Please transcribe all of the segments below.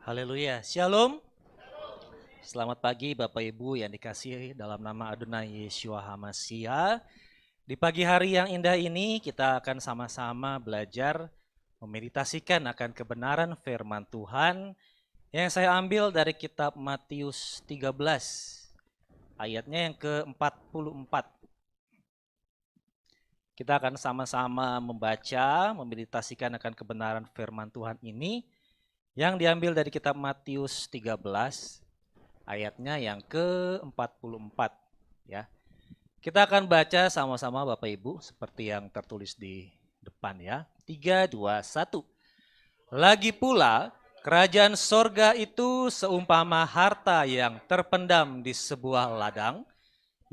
Haleluya, Shalom. Selamat pagi Bapak Ibu yang dikasihi dalam nama Adonai Yeshua HaMashiach. Di pagi hari yang indah ini kita akan sama-sama belajar memeditasikan akan kebenaran firman Tuhan yang saya ambil dari kitab Matius 13 ayatnya yang ke-44. Kita akan sama-sama membaca, memeditasikan akan kebenaran firman Tuhan ini yang diambil dari kitab Matius 13 ayatnya yang ke-44 ya. Kita akan baca sama-sama Bapak Ibu seperti yang tertulis di depan ya. 3, 2, 1. Lagi pula kerajaan sorga itu seumpama harta yang terpendam di sebuah ladang,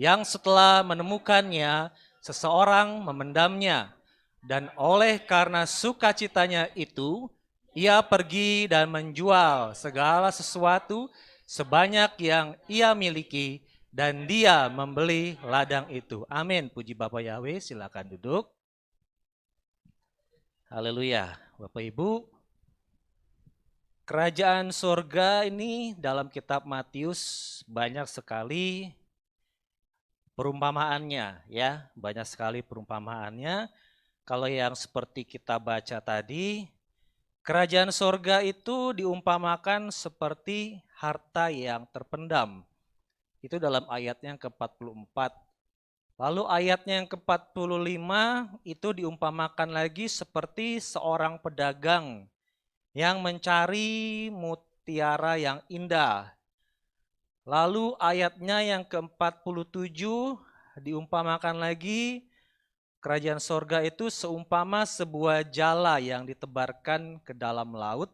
yang setelah menemukannya seseorang memendamnya, dan oleh karena sukacitanya itu ia pergi dan menjual segala sesuatu sebanyak yang ia miliki, dan dia membeli ladang itu. Amin. Puji Bapak Yahweh, silakan duduk. Haleluya. Bapak Ibu, kerajaan surga ini dalam kitab Matius banyak sekali perumpamaannya ya, banyak sekali perumpamaannya. Kalau yang seperti kita baca tadi, kerajaan sorga itu diumpamakan seperti harta yang terpendam. Itu dalam ayatnya yang ke-44. Lalu ayatnya yang ke-45 itu diumpamakan lagi seperti seorang pedagang yang mencari mutiara yang indah. Lalu ayatnya yang ke-47 diumpamakan lagi kerajaan sorga itu seumpama sebuah jala yang ditebarkan ke dalam laut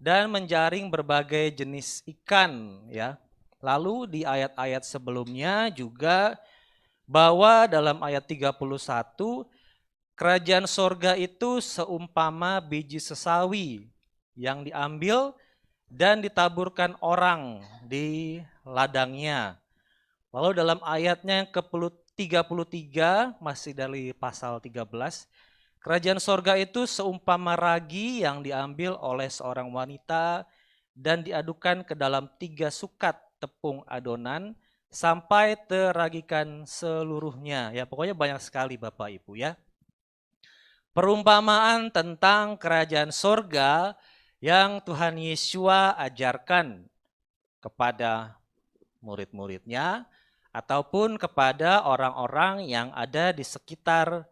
dan menjaring berbagai jenis ikan ya. Lalu di ayat-ayat sebelumnya juga bahwa dalam ayat 31 kerajaan sorga itu seumpama biji sesawi yang diambil dan ditaburkan orang di ladangnya. Lalu dalam ayatnya yang ke-33 masih dari pasal 13, kerajaan sorga itu seumpama ragi yang diambil oleh seorang wanita dan diadukan ke dalam 3 sukat tepung adonan sampai teragikan seluruhnya. Ya, pokoknya banyak sekali Bapak Ibu ya. Perumpamaan tentang kerajaan sorga yang Tuhan Yeshua ajarkan kepada murid-muridnya ataupun kepada orang-orang yang ada di sekitar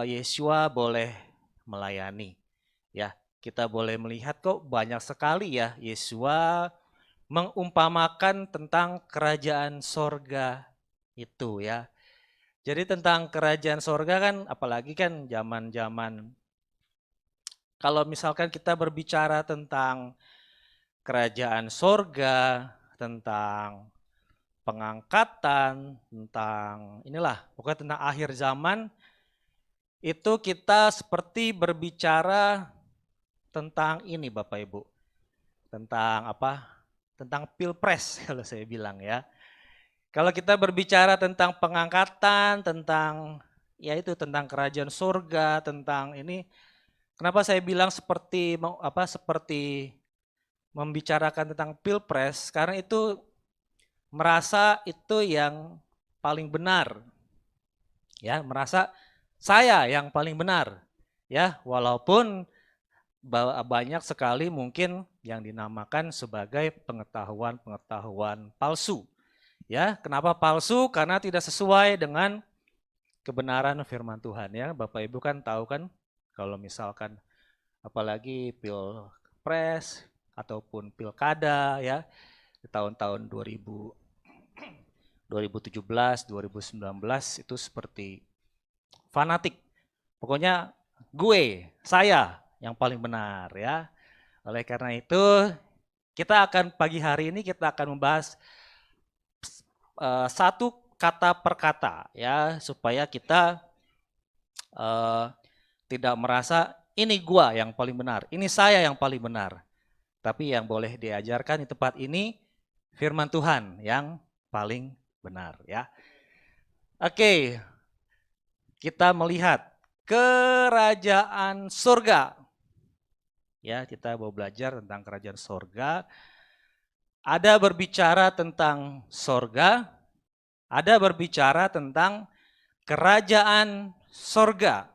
Yeshua boleh melayani. Ya, kita boleh melihat kok banyak sekali ya Yeshua mengumpamakan tentang kerajaan sorga itu ya. Jadi tentang kerajaan sorga kan apalagi kan zaman-zaman kalau misalkan kita berbicara tentang kerajaan sorga, tentang pengangkatan, tentang inilah pokoknya tentang akhir zaman, itu kita seperti berbicara tentang ini Bapak Ibu, tentang apa? Tentang pilpres kalau saya bilang ya. Kalau kita berbicara tentang pengangkatan, tentang ya itu tentang kerajaan surga, tentang ini, kenapa saya bilang seperti seperti membicarakan tentang pilpres? Karena itu merasa itu yang paling benar, ya merasa saya yang paling benar, ya walaupun banyak sekali mungkin yang dinamakan sebagai pengetahuan palsu. Ya, kenapa palsu? Karena tidak sesuai dengan kebenaran firman Tuhan ya. Bapak Ibu kan tahu kan kalau misalkan apalagi pilpres ataupun pilkada ya di tahun-tahun 2017, 2019 itu seperti fanatik. Pokoknya saya yang paling benar ya. Oleh karena itu kita akan pagi hari ini kita akan membahas satu kata per kata ya supaya kita tidak merasa ini gua yang paling benar, ini saya yang paling benar. Tapi yang boleh diajarkan di tempat ini firman Tuhan yang paling benar ya. Oke, kita melihat kerajaan surga. Ya, kita mau belajar tentang kerajaan surga. Ada berbicara tentang surga, ada berbicara tentang kerajaan surga.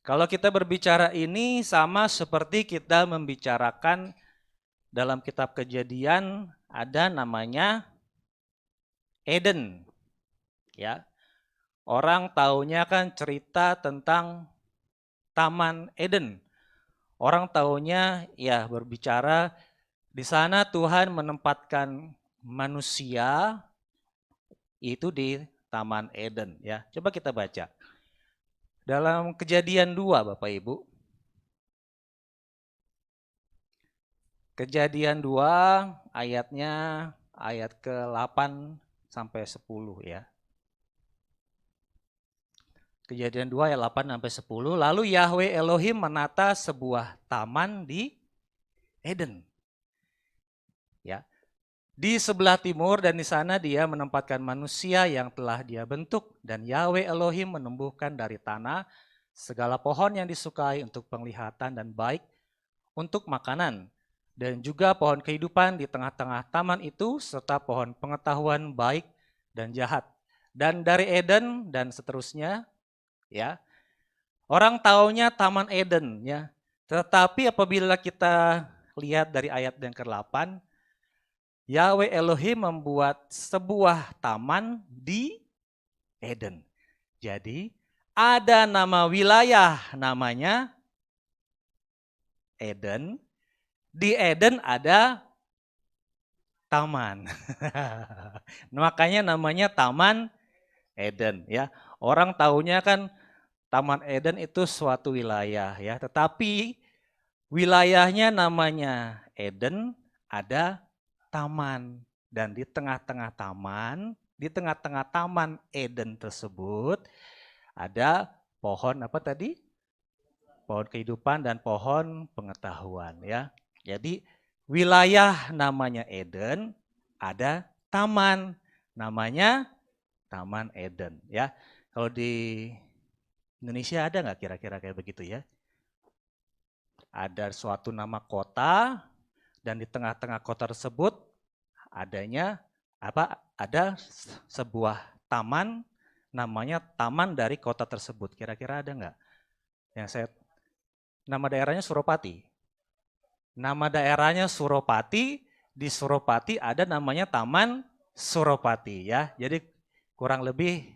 Kalau kita berbicara ini sama seperti kita membicarakan dalam kitab Kejadian, ada namanya Eden. Ya. Orang taunya kan cerita tentang Taman Eden. Orang taunya ya berbicara di sana Tuhan menempatkan manusia itu di Taman Eden, ya. Coba kita baca. Dalam Kejadian 2, Bapak Ibu. Kejadian 2 ayatnya ayat ke-8 sampai 10 ya. Kejadian 2 ayat 8 sampai 10. Lalu Yahweh Elohim menata sebuah taman di Eden. Ya. Di sebelah timur dan di sana dia menempatkan manusia yang telah dia bentuk, dan Yahweh Elohim menumbuhkan dari tanah segala pohon yang disukai untuk penglihatan dan baik untuk makanan, dan juga pohon kehidupan di tengah-tengah taman itu serta pohon pengetahuan baik dan jahat. Dan dari Eden dan seterusnya, ya. Orang taunya Taman Eden, ya. Tetapi apabila kita lihat dari ayat yang ke-8, Yahweh Elohim membuat sebuah taman di Eden. Jadi ada nama wilayah namanya Eden. Di Eden ada taman. Makanya namanya Taman Eden ya. Orang taunya kan Taman Eden itu suatu wilayah ya, tetapi wilayahnya namanya Eden, ada taman, dan di tengah-tengah taman Eden tersebut ada pohon apa tadi? Pohon kehidupan dan pohon pengetahuan ya. Jadi wilayah namanya Eden, ada taman namanya Taman Eden ya. Kalau di Indonesia ada nggak kira-kira kayak begitu ya? Ada suatu nama kota, dan di tengah-tengah kota tersebut adanya apa? Ada sebuah taman, namanya taman dari kota tersebut. Kira-kira ada nggak? Nama daerahnya Suropati. Nama daerahnya Suropati. Di Suropati ada namanya Taman Suropati ya. Jadi kurang lebih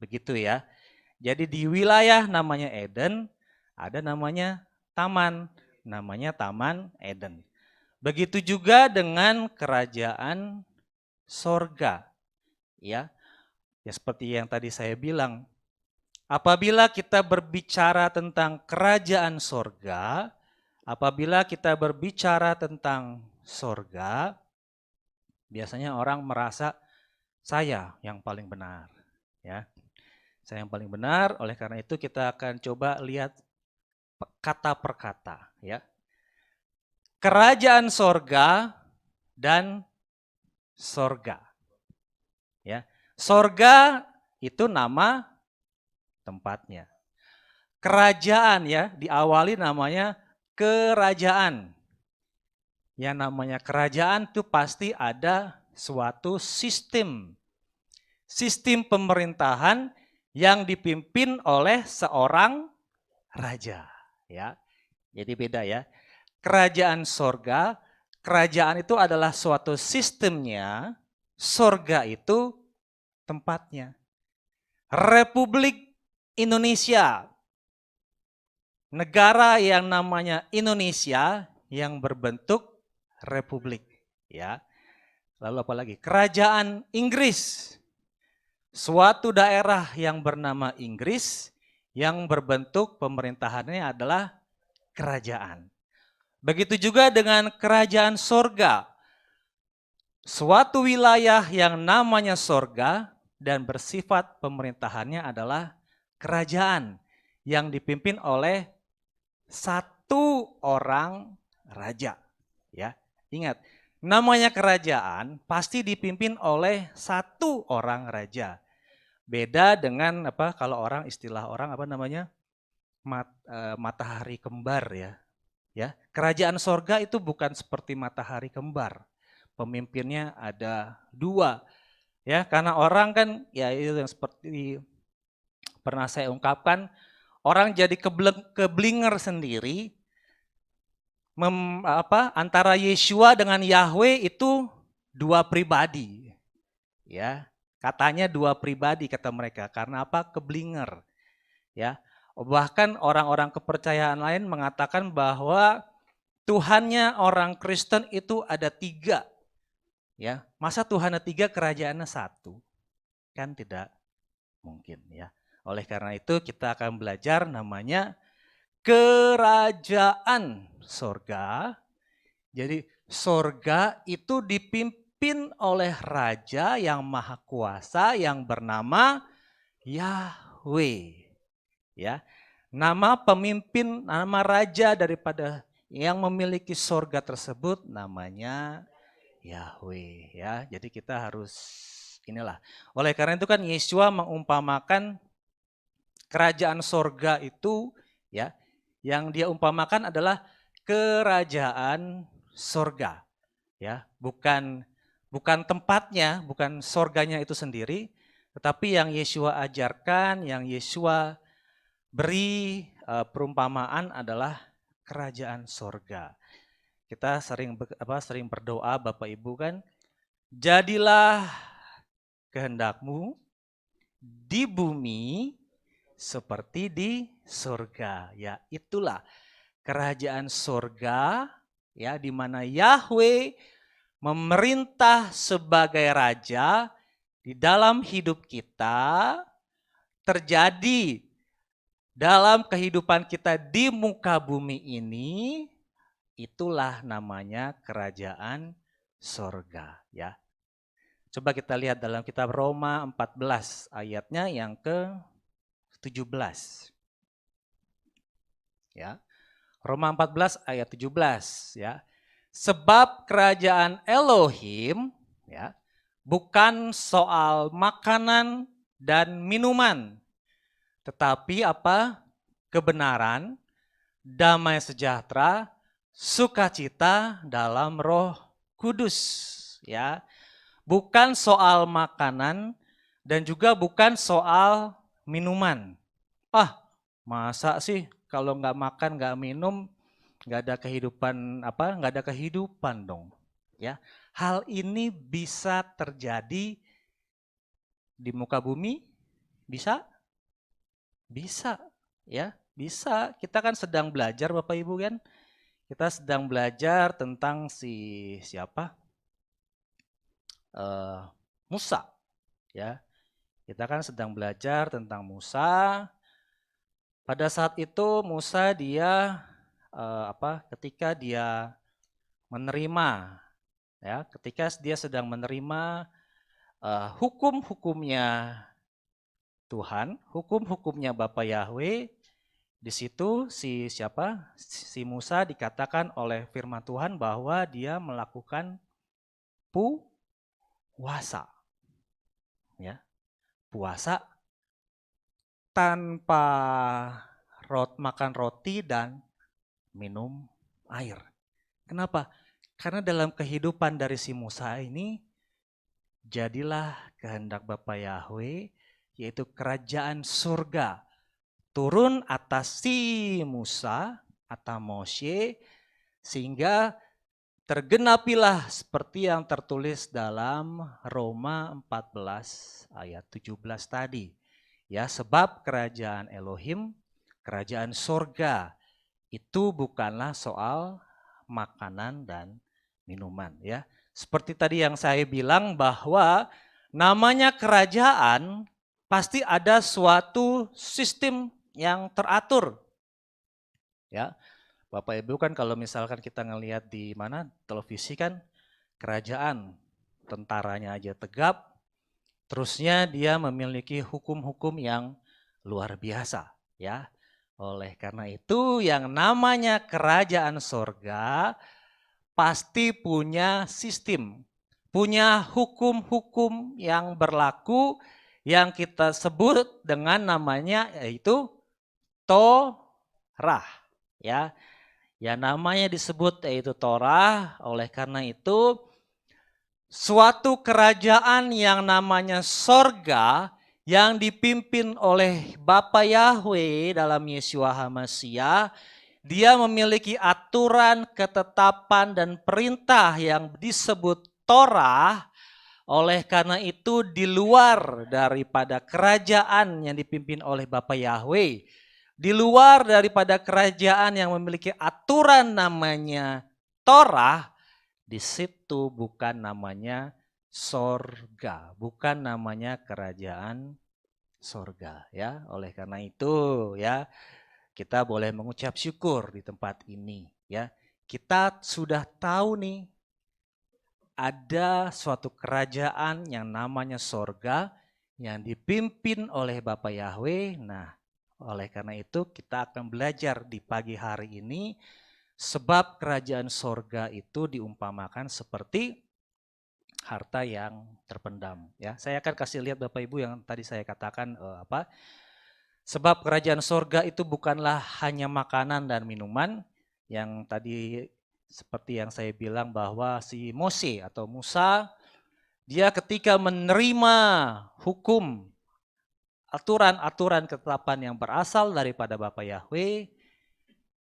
begitu ya. Jadi di wilayah namanya Eden ada namanya taman, namanya Taman Eden. Begitu juga dengan kerajaan sorga. Ya, ya seperti yang tadi saya bilang, apabila kita berbicara tentang kerajaan sorga, apabila kita berbicara tentang sorga, biasanya orang merasa saya yang paling benar. Ya, saya yang paling benar. Oleh karena itu kita akan coba lihat kata per kata. Ya, kerajaan sorga dan sorga. Ya, sorga itu nama tempatnya. Kerajaan ya, diawali namanya kerajaan. Yang namanya kerajaan itu pasti ada suatu sistem. Sistem pemerintahan yang dipimpin oleh seorang raja. Ya, jadi beda ya. Kerajaan sorga, kerajaan itu adalah suatu sistemnya, sorga itu tempatnya. Republik Indonesia, negara yang namanya Indonesia yang berbentuk republik, ya. Lalu apa lagi? Kerajaan Inggris, suatu daerah yang bernama Inggris yang berbentuk pemerintahannya adalah kerajaan. Begitu juga dengan kerajaan sorga, suatu wilayah yang namanya sorga dan bersifat pemerintahannya adalah kerajaan yang dipimpin oleh satu orang raja. Ya, ingat, namanya kerajaan pasti dipimpin oleh satu orang raja. Beda dengan apa kalau orang istilah orang apa namanya matahari kembar ya. Ya, kerajaan sorga itu bukan seperti matahari kembar. Pemimpinnya ada dua, ya karena orang kan ya itu yang seperti pernah saya ungkapkan, orang jadi keblinger sendiri antara Yeshua dengan Yahweh itu dua pribadi. Ya, katanya dua pribadi kata mereka. Karena apa? Keblinger. Ya. Bahkan orang-orang kepercayaan lain mengatakan bahwa Tuhannya orang Kristen itu ada tiga. Ya, masa Tuhan ada tiga, kerajaannya satu? Kan tidak mungkin ya. Oleh karena itu kita akan belajar namanya kerajaan sorga. Jadi sorga itu dipimpin oleh raja yang maha kuasa yang bernama Yahweh. Ya, nama pemimpin, nama raja daripada yang memiliki sorga tersebut namanya Yahweh. Ya, jadi kita harus inilah. Oleh karena itu kan Yeshua mengumpamakan kerajaan sorga itu ya, yang dia umpamakan adalah kerajaan sorga. Ya, bukan tempatnya, bukan sorganya itu sendiri, tetapi yang Yeshua ajarkan, yang Yeshua beri perumpamaan adalah kerajaan sorga. Kita sering berdoa Bapak Ibu kan, jadilah kehendakmu di bumi seperti di sorga. Ya, itulah kerajaan sorga ya, di mana Yahweh memerintah sebagai raja di dalam hidup kita, terjadi dalam kehidupan kita di muka bumi ini, itulah namanya kerajaan sorga ya. Coba kita lihat dalam kitab Roma 14 ayatnya yang ke-17. Ya. Roma 14 ayat 17 ya. Sebab kerajaan Elohim ya bukan soal makanan dan minuman, tetapi apa? Kebenaran, damai sejahtera, sukacita dalam Roh Kudus ya. Bukan soal makanan dan juga bukan soal minuman. Masa sih kalau nggak makan, nggak minum, nggak ada kehidupan nggak ada kehidupan dong. Ya, hal ini bisa terjadi di muka bumi, bisa, ya, bisa. Kita kan sedang belajar Bapak Ibu kan, kita sedang belajar tentang siapa? Musa, ya. Kita kan sedang belajar tentang Musa. Pada saat itu Musa dia ketika dia menerima ya, ketika dia sedang menerima hukum-hukumnya Tuhan, hukum-hukumnya Bapa Yahweh, di situ si Musa dikatakan oleh firman Tuhan bahwa dia melakukan puasa. Ya. Puasa tanpa makan roti dan minum air. Kenapa? Karena dalam kehidupan dari si Musa ini, jadilah kehendak Bapa Yahweh, yaitu kerajaan surga, turun atas si Musa atau Moshe, sehingga tergenapilah seperti yang tertulis dalam Roma 14 ayat 17 tadi. Ya, sebab kerajaan Elohim, kerajaan surga, itu bukanlah soal makanan dan minuman ya. Seperti tadi yang saya bilang bahwa namanya kerajaan pasti ada suatu sistem yang teratur. Ya. Bapak Ibu kan kalau misalkan kita ngelihat di mana televisi kan kerajaan tentaranya aja tegap, terusnya dia memiliki hukum-hukum yang luar biasa ya. Oleh karena itu yang namanya kerajaan sorga pasti punya sistem, punya hukum-hukum yang berlaku yang kita sebut dengan namanya yaitu Torah, ya. Ya namanya disebut yaitu Torah, oleh karena itu suatu kerajaan yang namanya sorga yang dipimpin oleh Bapa Yahweh dalam Yeshua HaMashiach, dia memiliki aturan, ketetapan, dan perintah yang disebut Torah. Oleh karena itu di luar daripada kerajaan yang dipimpin oleh Bapa Yahweh, di luar daripada kerajaan yang memiliki aturan namanya Torah, di situ bukan namanya sorga, bukan namanya kerajaan sorga, ya. Oleh karena itu, ya, kita boleh mengucap syukur di tempat ini, ya. Kita sudah tahu nih, ada suatu kerajaan yang namanya sorga yang dipimpin oleh Bapa Yahweh. Nah, oleh karena itu kita akan belajar di pagi hari ini sebab kerajaan sorga itu diumpamakan seperti harta yang terpendam. Ya, saya akan kasih lihat Bapak Ibu yang tadi saya katakan sebab kerajaan sorga itu bukanlah hanya makanan dan minuman yang tadi seperti yang saya bilang bahwa si Mose atau Musa, dia ketika menerima hukum, aturan-aturan ketetapan yang berasal daripada Bapa Yahweh,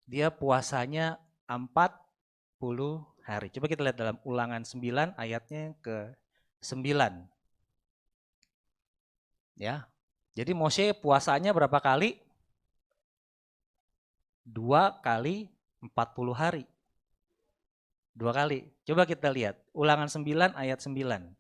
dia puasanya 40 hari. Coba kita lihat dalam Ulangan 9 ayatnya yang ke-9. Ya. Jadi Mose puasanya berapa kali? 2 kali 40 hari. 2 kali. Coba kita lihat. Ulangan 9 ayat 9.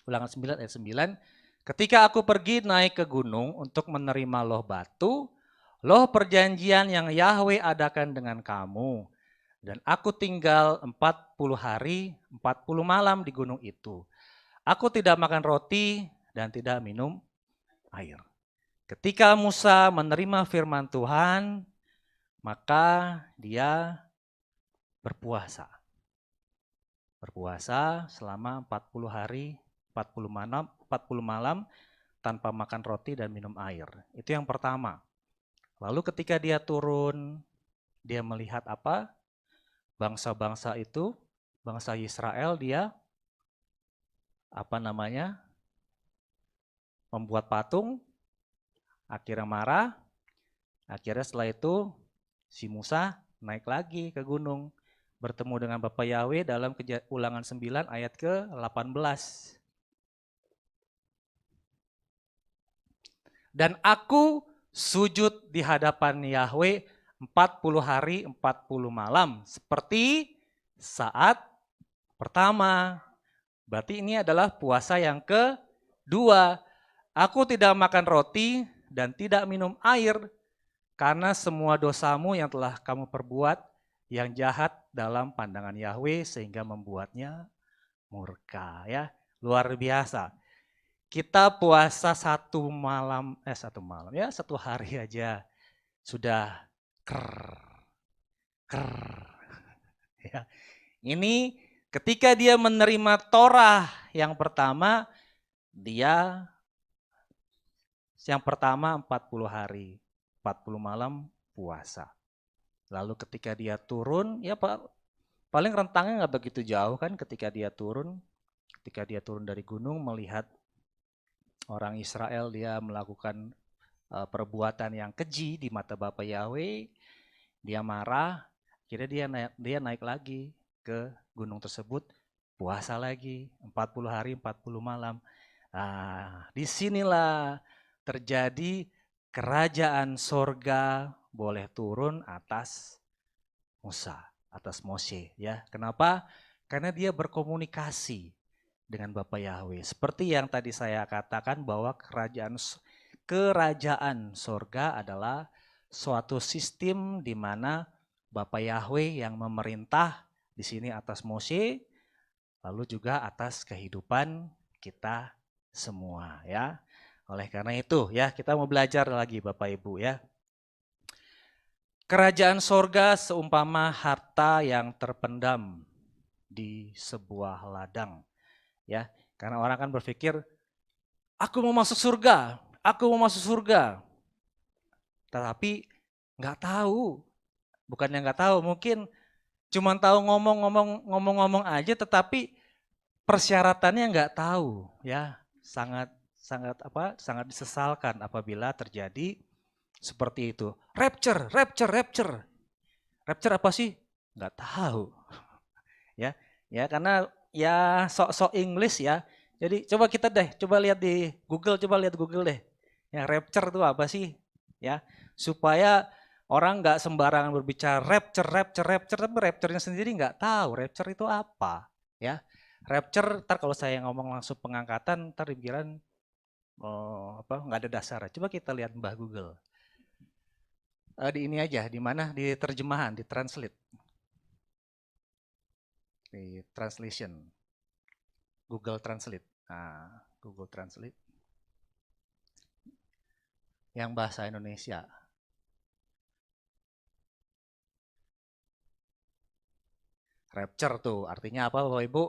Ulangan 9 ayat 9. Ketika aku pergi naik ke gunung untuk menerima loh batu, loh perjanjian yang Yahweh adakan dengan kamu. Dan aku tinggal 40 hari, 40 malam di gunung itu. Aku tidak makan roti dan tidak minum air. Ketika Musa menerima firman Tuhan, maka dia berpuasa. Berpuasa selama 40 hari, 40 malam tanpa makan roti dan minum air. Itu yang pertama. Lalu ketika dia turun, dia melihat apa? Bangsa-bangsa itu, bangsa Israel, dia membuat patung, akhirnya marah, akhirnya setelah itu si Musa naik lagi ke gunung, bertemu dengan Bapa Yahweh dalam Ulangan 9 ayat ke-18. Dan aku sujud di hadapan Yahweh 40 hari 40 malam seperti saat pertama. Berarti ini adalah puasa yang kedua. Aku tidak makan roti dan tidak minum air karena semua dosamu yang telah kamu perbuat yang jahat dalam pandangan Yahweh sehingga membuatnya murka, ya. Luar biasa. Kita puasa satu hari aja sudah ya. Ini ketika dia menerima Torah yang pertama, dia yang pertama 40 hari, 40 malam puasa. Lalu ketika dia turun, ya Pak, paling rentangnya nggak begitu jauh kan ketika dia turun dari gunung melihat orang Israel dia melakukan perbuatan yang keji di mata Bapa Yahweh, dia marah, akhirnya dia naik lagi ke gunung tersebut, puasa lagi 40 hari 40 malam. Nah, disinilah terjadi kerajaan sorga boleh turun atas Musa, atas Mose, ya. Kenapa? Karena dia berkomunikasi dengan Bapa Yahweh. Seperti yang tadi saya katakan bahwa kerajaan sorga adalah suatu sistem di mana Bapa Yahweh yang memerintah di sini atas Mose, lalu juga atas kehidupan kita semua, ya. Oleh karena itu, ya, kita mau belajar lagi Bapak Ibu, ya. Kerajaan sorga seumpama harta yang terpendam. di sebuah ladang. Ya, karena orang kan berpikir, aku mau masuk surga, aku mau masuk surga. Tetapi nggak tahu, bukannya nggak tahu, mungkin cuma tahu ngomong-ngomong aja, tetapi persyaratannya nggak tahu, ya. Sangat sangat sangat disesalkan apabila terjadi seperti itu. Rapture, rapture, rapture. Rapture apa sih? Nggak tahu. Ya, ya karena ya sok-sok English ya. Jadi coba lihat di Google, coba lihat Google deh. Ya rapture itu apa sih? Ya, supaya orang nggak sembarangan berbicara rapture, rapture, rapture, tapi rapture-nya sendiri nggak tahu rapture itu apa. Ya, rapture, ntar kalau saya ngomong langsung pengangkatan, ntar dibilang nggak ada dasar. Coba kita lihat Mbah Google. Di ini aja, di mana? Di terjemahan, di translate. Di translation. Google Translate. Nah, Google Translate. Yang bahasa Indonesia. Rapture tuh artinya apa Bapak Ibu?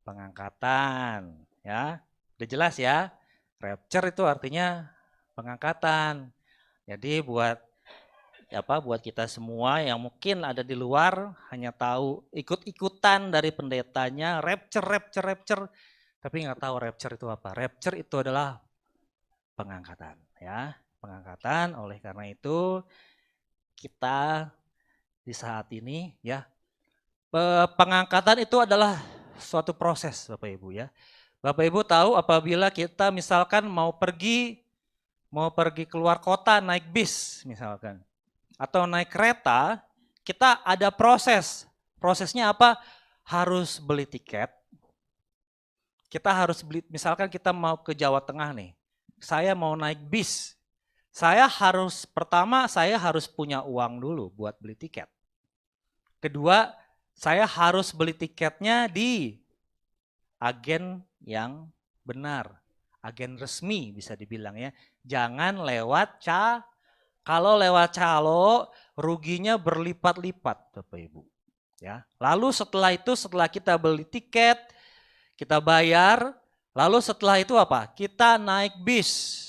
Pengangkatan, ya. Udah jelas ya? Rapture itu artinya pengangkatan. Jadi buat buat kita semua yang mungkin ada di luar hanya tahu ikut-ikutan dari pendetanya rapture, rapture, rapture, tapi nggak tahu rapture itu apa. Rapture itu adalah pengangkatan, ya, pengangkatan. Oleh karena itu kita di saat ini, ya, pengangkatan itu adalah suatu proses, Bapak Ibu, ya. Bapak Ibu tahu apabila kita misalkan mau pergi keluar kota naik bis misalkan, atau naik kereta, kita ada proses. Prosesnya apa? Harus beli tiket. Kita harus beli, misalkan kita mau ke Jawa Tengah nih. Saya mau naik bis. Pertama saya harus punya uang dulu buat beli tiket. Kedua, saya harus beli tiketnya di agen yang benar. Agen resmi bisa dibilang ya. Jangan lewat kalau lewat calo ruginya berlipat-lipat Bapak Ibu. Ya. Lalu setelah kita beli tiket, kita bayar, lalu setelah itu apa? Kita naik bis.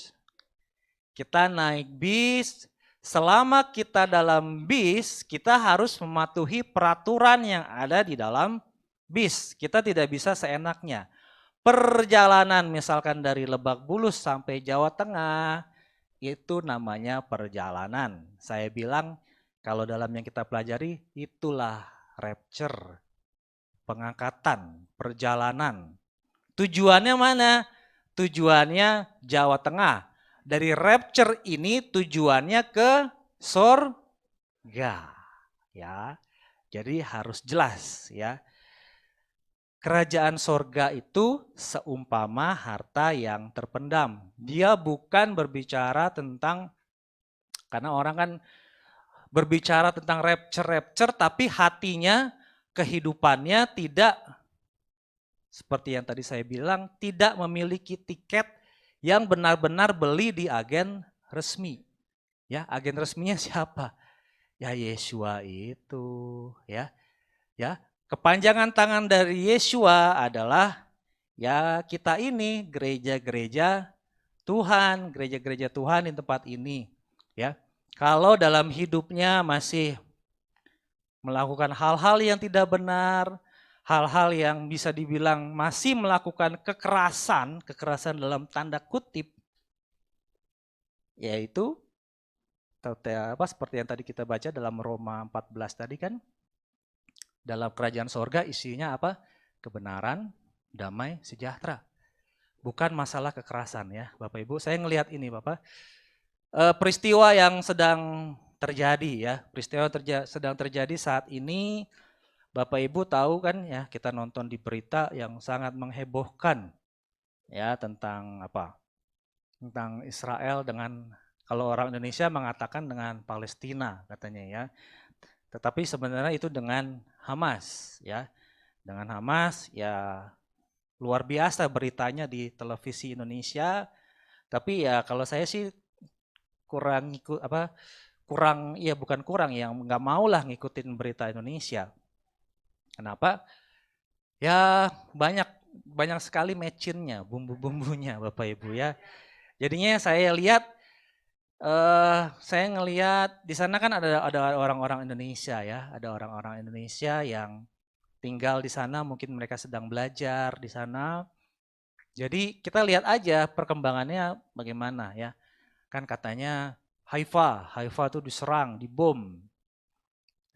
Kita naik bis, selama kita dalam bis, kita harus mematuhi peraturan yang ada di dalam bis. Kita tidak bisa seenaknya. Perjalanan misalkan dari Lebak Bulus sampai Jawa Tengah, itu namanya perjalanan. Saya bilang kalau dalam yang kita pelajari itulah rapture, pengangkatan, perjalanan. Tujuannya mana? Tujuannya Jawa Tengah. Dari rapture ini tujuannya ke surga. Ya. Jadi harus jelas ya. Kerajaan sorga itu seumpama harta yang terpendam. Dia bukan berbicara tentang, karena orang kan berbicara tentang rapture, tapi hatinya, kehidupannya tidak, seperti yang tadi saya bilang, tidak memiliki tiket yang benar-benar beli di agen resmi. Ya, agen resminya siapa? Ya Yesua itu, ya. Ya, kepanjangan tangan dari Yesua adalah ya kita ini gereja-gereja Tuhan, gereja-gereja Tuhan di tempat ini, ya. Kalau dalam hidupnya masih melakukan hal-hal yang tidak benar, hal-hal yang bisa dibilang masih melakukan kekerasan dalam tanda kutip, yaitu seperti yang tadi kita baca dalam Roma 14 tadi kan, dalam kerajaan sorga isinya apa? Kebenaran, damai, sejahtera. Bukan masalah kekerasan ya Bapak Ibu. Saya ngelihat ini Bapak, peristiwa yang sedang terjadi ya, sedang terjadi saat ini. Bapak Ibu tahu kan ya, kita nonton di berita yang sangat menghebohkan ya tentang apa? Tentang Israel dengan, kalau orang Indonesia mengatakan dengan Palestina katanya ya. Tetapi sebenarnya itu dengan Hamas ya. Dengan Hamas ya luar biasa beritanya di televisi Indonesia. Tapi ya kalau saya sih kurang bukan kurang, yang nggak mau lah ngikutin berita Indonesia. Kenapa? Ya banyak banyak sekali mecinnya, bumbu-bumbunya Bapak Ibu ya. Jadinya saya lihat saya ngelihat di sana kan ada orang-orang Indonesia ya, ada orang-orang Indonesia yang tinggal di sana, mungkin mereka sedang belajar di sana. Jadi kita lihat aja perkembangannya bagaimana ya. Kan katanya Haifa tuh diserang, dibom.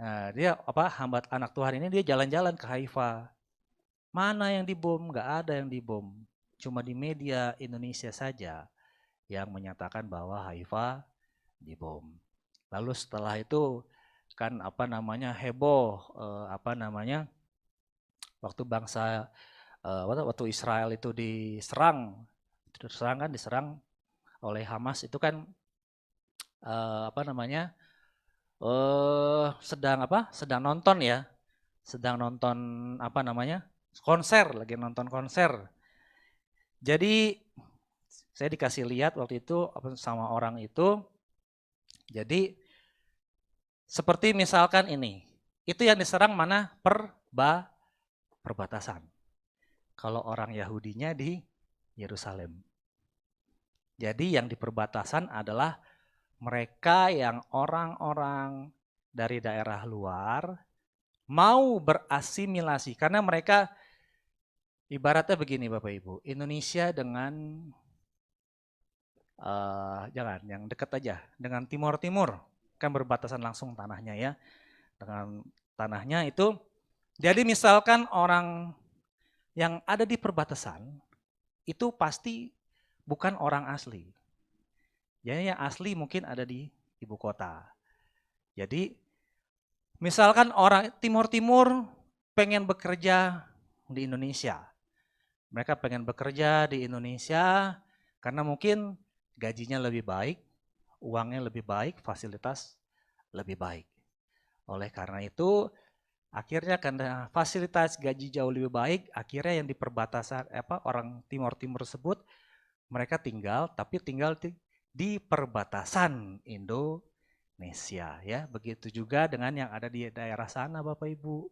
Nah, dia apa hambat anak Tuhan ini dia jalan-jalan ke Haifa. Mana yang dibom? Nggak ada yang dibom. Cuma di media Indonesia saja yang menyatakan bahwa Haifa dibom. Lalu setelah itu kan apa namanya heboh, apa namanya waktu bangsa waktu Israel itu diserang oleh Hamas itu kan apa namanya sedang apa sedang nonton ya, sedang nonton apa namanya konser, lagi nonton konser. Jadi saya dikasih lihat waktu itu sama orang itu. Jadi seperti misalkan ini, itu yang diserang mana? Perbatasan. Kalau orang Yahudinya di Yerusalem. Jadi yang di perbatasan adalah mereka yang orang-orang dari daerah luar mau berasimilasi. Karena mereka ibaratnya begini Bapak Ibu, Indonesia dengan jangan yang dekat aja, dengan Timur-Timur, kan berbatasan langsung tanahnya ya, dengan tanahnya itu. Jadi misalkan orang yang ada di perbatasan itu pasti bukan orang asli. Jadi yang asli mungkin ada di ibu kota. Jadi misalkan orang Timur-Timur pengen bekerja di Indonesia. Mereka pengen bekerja di Indonesia karena mungkin gajinya lebih baik, uangnya lebih baik, fasilitas lebih baik. Oleh karena itu, akhirnya karena fasilitas gaji jauh lebih baik, akhirnya yang di perbatasan orang Timur-Timur tersebut mereka tinggal, tapi tinggal di perbatasan Indonesia ya. Begitu juga dengan yang ada di daerah sana Bapak Ibu.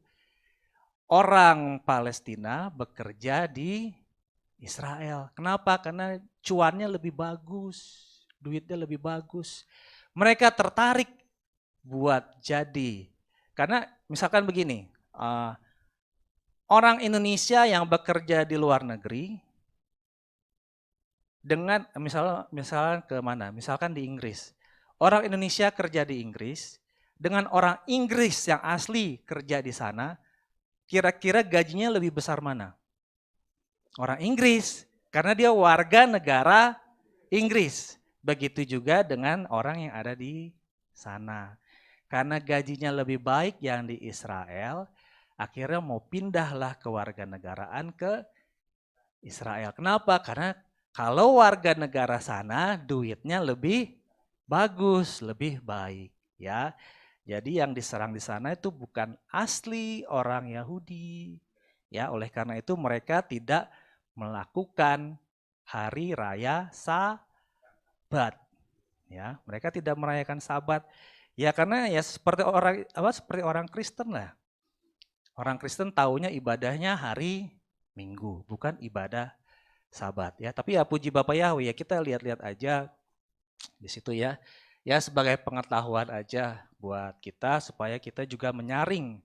Orang Palestina bekerja di Israel. Kenapa? Karena cuannya lebih bagus, duitnya lebih bagus. Mereka tertarik buat jadi. Karena misalkan begini, orang Indonesia yang bekerja di luar negeri dengan misalnya ke mana? Misalkan di Inggris. Orang Indonesia kerja di Inggris dengan orang Inggris yang asli kerja di sana, kira-kira gajinya lebih besar mana? Orang Inggris, karena dia warga negara Inggris. Begitu juga dengan orang yang ada di sana. Karena gajinya lebih baik yang di Israel, akhirnya mau pindahlah ke warga negaraan ke Israel. Kenapa? Karena kalau warga negara sana duitnya lebih bagus, lebih baik, ya. Jadi yang diserang di sana itu bukan asli orang Yahudi. Ya, oleh karena itu mereka tidak melakukan hari raya Sabat. Ya, mereka tidak merayakan Sabat. Ya karena ya seperti orang Kristen lah. Orang Kristen taunya ibadahnya hari Minggu, bukan ibadah Sabat ya. Tapi ya puji Bapak Yahweh ya, kita lihat-lihat aja di situ ya. Ya sebagai pengetahuan aja buat kita supaya kita juga menyaring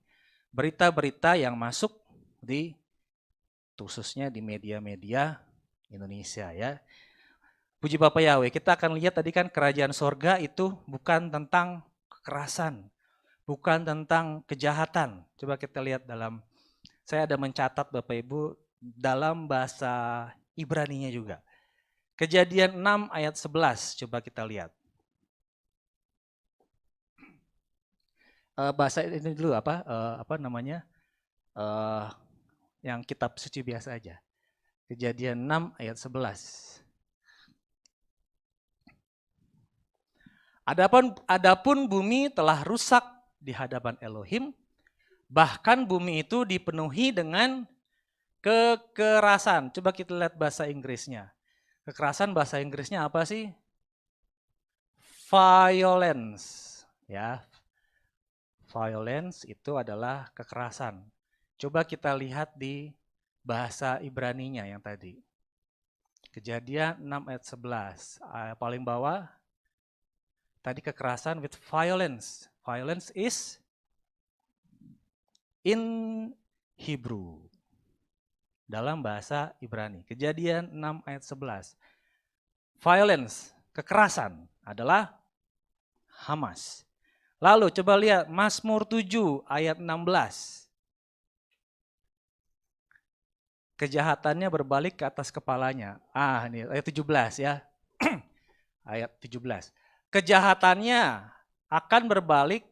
berita-berita yang masuk di khususnya di media-media Indonesia ya. Puji Bapak Yahweh, kita akan lihat tadi kan kerajaan sorga itu bukan tentang kekerasan, bukan tentang kejahatan. Coba kita lihat saya ada mencatat Bapak Ibu dalam bahasa Ibraninya juga. Kejadian 6 ayat 11, coba kita lihat. Bahasa ini dulu apa namanya? Yang kitab suci biasa aja. Kejadian 6 ayat 11. Adapun bumi telah rusak di hadapan Elohim, bahkan bumi itu dipenuhi dengan kekerasan. Coba kita lihat bahasa Inggrisnya. Kekerasan bahasa Inggrisnya apa sih? Violence. Ya. Violence itu adalah kekerasan. Coba kita lihat di bahasa Ibraninya yang tadi. Kejadian 6 ayat 11. Paling bawah, tadi kekerasan with violence. Violence is in Hebrew. Dalam bahasa Ibrani. Kejadian 6 ayat 11. Violence, kekerasan adalah Hamas. Lalu coba lihat Mazmur 7 ayat 16. Kejahatannya berbalik ke atas kepalanya. Ini ayat 17 ya. Ayat 17. Kejahatannya akan berbalik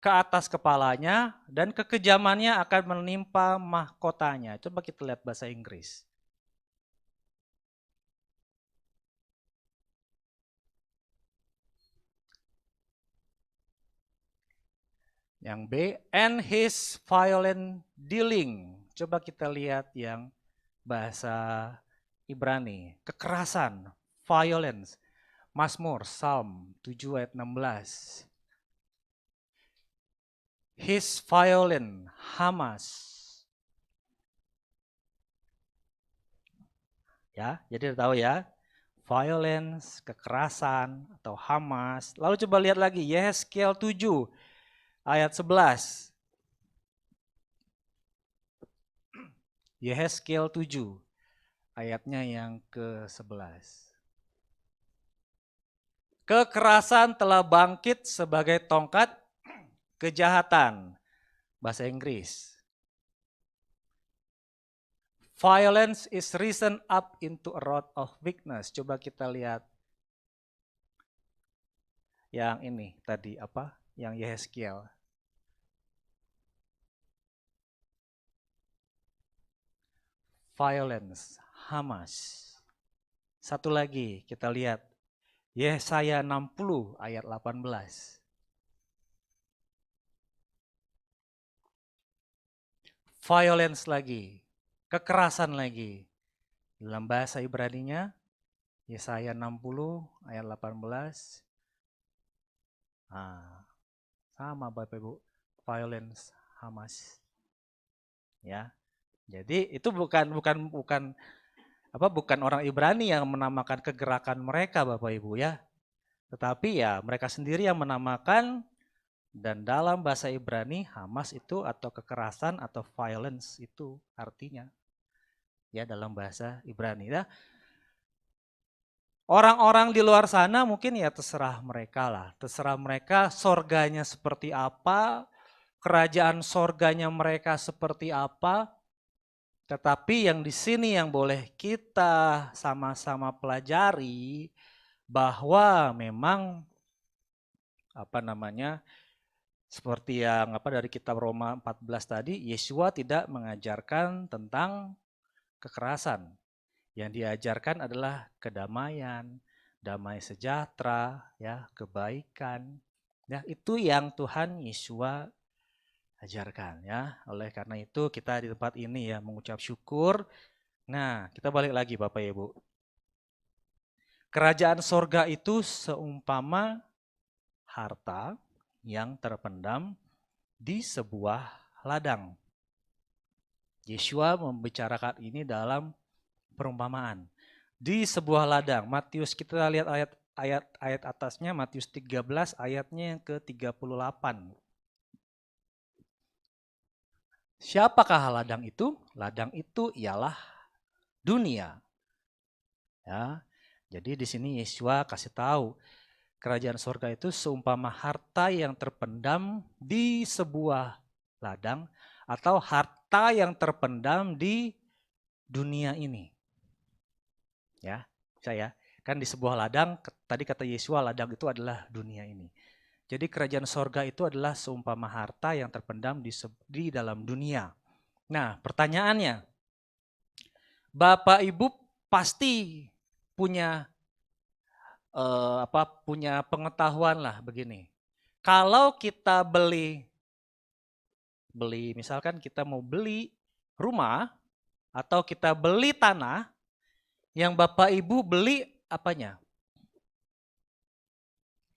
ke atas kepalanya dan kekejamannya akan menimpa mahkotanya. Coba kita lihat bahasa Inggris. Yang B, and his violent dealing. Coba kita lihat yang bahasa Ibrani. Kekerasan, violence. Mazmur, Psalm 7 ayat 16. His violent, Hamas. Ya, jadi tahu ya. Violence, kekerasan, atau Hamas. Lalu coba lihat lagi, Yehezkiel 7 ayat 11. Yehezkiel 7 ayatnya yang ke-11. Kekerasan telah bangkit sebagai tongkat kejahatan. Bahasa Inggris. Violence is risen up into a rod of weakness. Coba kita lihat yang ini tadi apa? Yang Yehezkiel. Violence, Hamas. Satu lagi kita lihat Yesaya 60 ayat 18. Violence lagi, kekerasan lagi. Dalam bahasa Ibraninya Yesaya 60 ayat 18. Sama Bapak Ibu, violence, Hamas. Ya. Jadi itu bukan orang Ibrani yang menamakan kegerakan mereka Bapak Ibu ya. Tetapi ya mereka sendiri yang menamakan, dan dalam bahasa Ibrani Hamas itu atau kekerasan atau violence itu artinya. Ya dalam bahasa Ibrani ya. Orang-orang di luar sana mungkin ya terserah mereka lah. Terserah mereka sorganya seperti apa, kerajaan sorganya mereka seperti apa. Tetapi yang di sini yang boleh kita sama-sama pelajari bahwa memang seperti yang dari kitab Roma 14 tadi, Yesua tidak mengajarkan tentang kekerasan. Yang diajarkan adalah kedamaian, damai sejahtera, ya, kebaikan. Ya, itu yang Tuhan Yesua ajarkan ya. Oleh karena itu kita di tempat ini ya mengucap syukur. Nah, kita balik lagi Bapak Ibu. Kerajaan sorga itu seumpama harta yang terpendam di sebuah ladang. Yesua membicarakan ini dalam perumpamaan. Di sebuah ladang, Matius kita lihat ayat atasnya, Matius 13 ayatnya yang ke-38. Siapakah ladang itu? Ladang itu ialah dunia. Ya. Jadi di sini Yesua kasih tahu kerajaan surga itu seumpama harta yang terpendam di sebuah ladang atau harta yang terpendam di dunia ini. Ya, saya kan di sebuah ladang, tadi kata Yesua ladang itu adalah dunia ini. Jadi kerajaan sorga itu adalah seumpama harta yang terpendam di dalam dunia. Nah pertanyaannya, Bapak Ibu pasti punya punya pengetahuan lah begini. Kalau kita beli misalkan kita mau beli rumah atau kita beli tanah, yang Bapak Ibu beli apanya?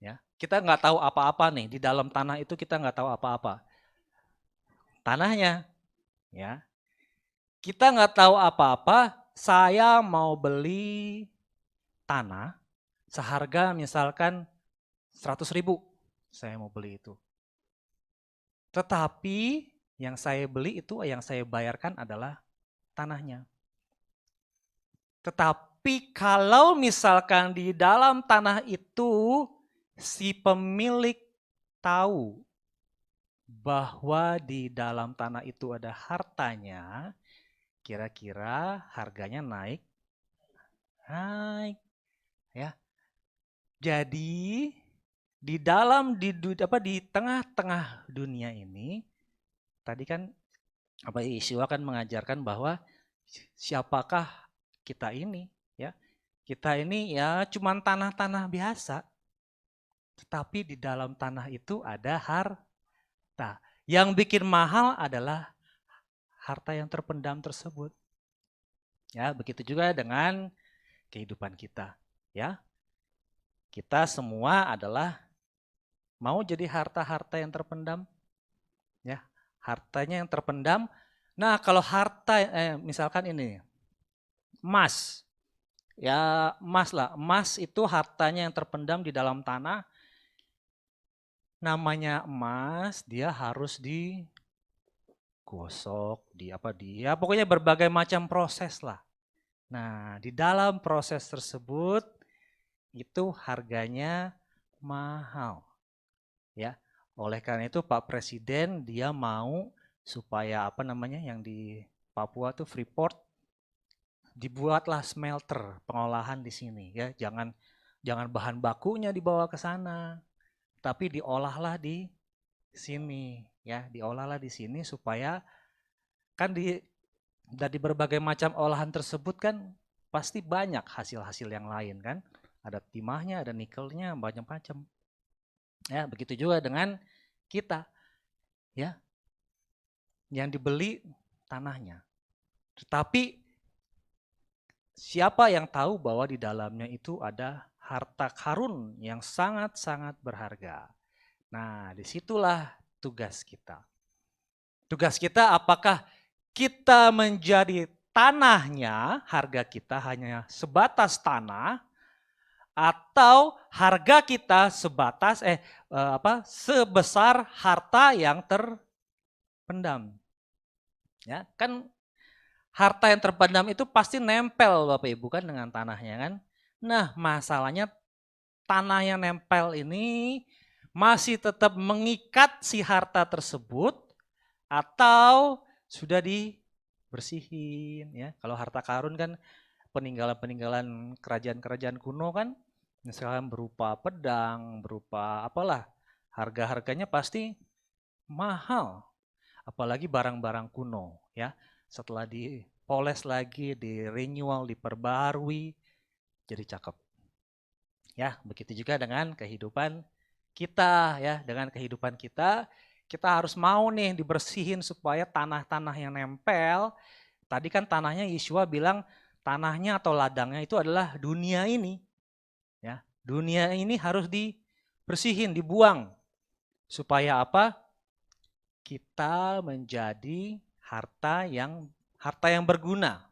Ya, kita nggak tahu apa-apa nih di dalam tanah itu, kita nggak tahu apa-apa. Tanahnya. ya. Kita nggak tahu apa-apa, saya mau beli tanah seharga misalkan 100.000, saya mau beli itu. Tetapi yang saya beli itu, yang saya bayarkan adalah tanahnya. Tetapi kalau misalkan di dalam tanah itu si pemilik tahu bahwa di dalam tanah itu ada hartanya, kira-kira harganya naik? Naik, ya. Jadi di dalam di tengah-tengah dunia ini, tadi kan Yesua kan mengajarkan bahwa siapakah kita ini, ya. Kita ini ya cuman tanah-tanah biasa. Tetapi di dalam tanah itu ada harta. Yang bikin mahal adalah harta yang terpendam tersebut. Ya, begitu juga dengan kehidupan kita, ya. Kita semua adalah mau jadi harta-harta yang terpendam, ya. Hartanya yang terpendam. Nah, kalau harta misalkan ini emas. Ya, emas lah. Emas itu hartanya yang terpendam di dalam tanah. Namanya emas, dia harus digosok, ya pokoknya berbagai macam proses lah. Nah, di dalam proses tersebut itu harganya mahal. Ya. Oleh karena itu Pak Presiden dia mau supaya yang di Papua tuh Freeport dibuatlah smelter pengolahan di sini, ya. Jangan bahan bakunya dibawa ke sana, tapi diolahlah di sini, ya. Diolahlah di sini supaya kan dari berbagai macam olahan tersebut kan pasti banyak hasil-hasil yang lain kan. Ada timahnya, ada nikelnya, banyak macam. Ya, begitu juga dengan kita, ya. Yang dibeli tanahnya. Tetapi siapa yang tahu bahwa di dalamnya itu ada harta karun yang sangat-sangat berharga. Nah, disitulah tugas kita. Tugas kita apakah kita menjadi tanahnya, harga kita hanya sebatas tanah, atau harga kita sebesar harta yang terpendam. Ya, kan harta yang terpendam itu pasti nempel Bapak Ibu kan dengan tanahnya kan. Nah, masalahnya tanah yang nempel ini masih tetap mengikat si harta tersebut atau sudah dibersihin, ya. Kalau harta karun kan peninggalan-peninggalan kerajaan-kerajaan kuno kan, misalkan berupa pedang, berupa apalah, harga-harganya pasti mahal. Apalagi barang-barang kuno, ya. Setelah dipoles lagi, di renewal, diperbarui, jadi cakep. Ya, begitu juga dengan kehidupan kita, ya. Dengan kehidupan kita harus mau nih dibersihin supaya tanah-tanah yang nempel. Tadi kan tanahnya Yeshua bilang tanahnya atau ladangnya itu adalah dunia ini. Ya, dunia ini harus dibersihin, dibuang. Supaya apa? Kita menjadi harta yang berguna.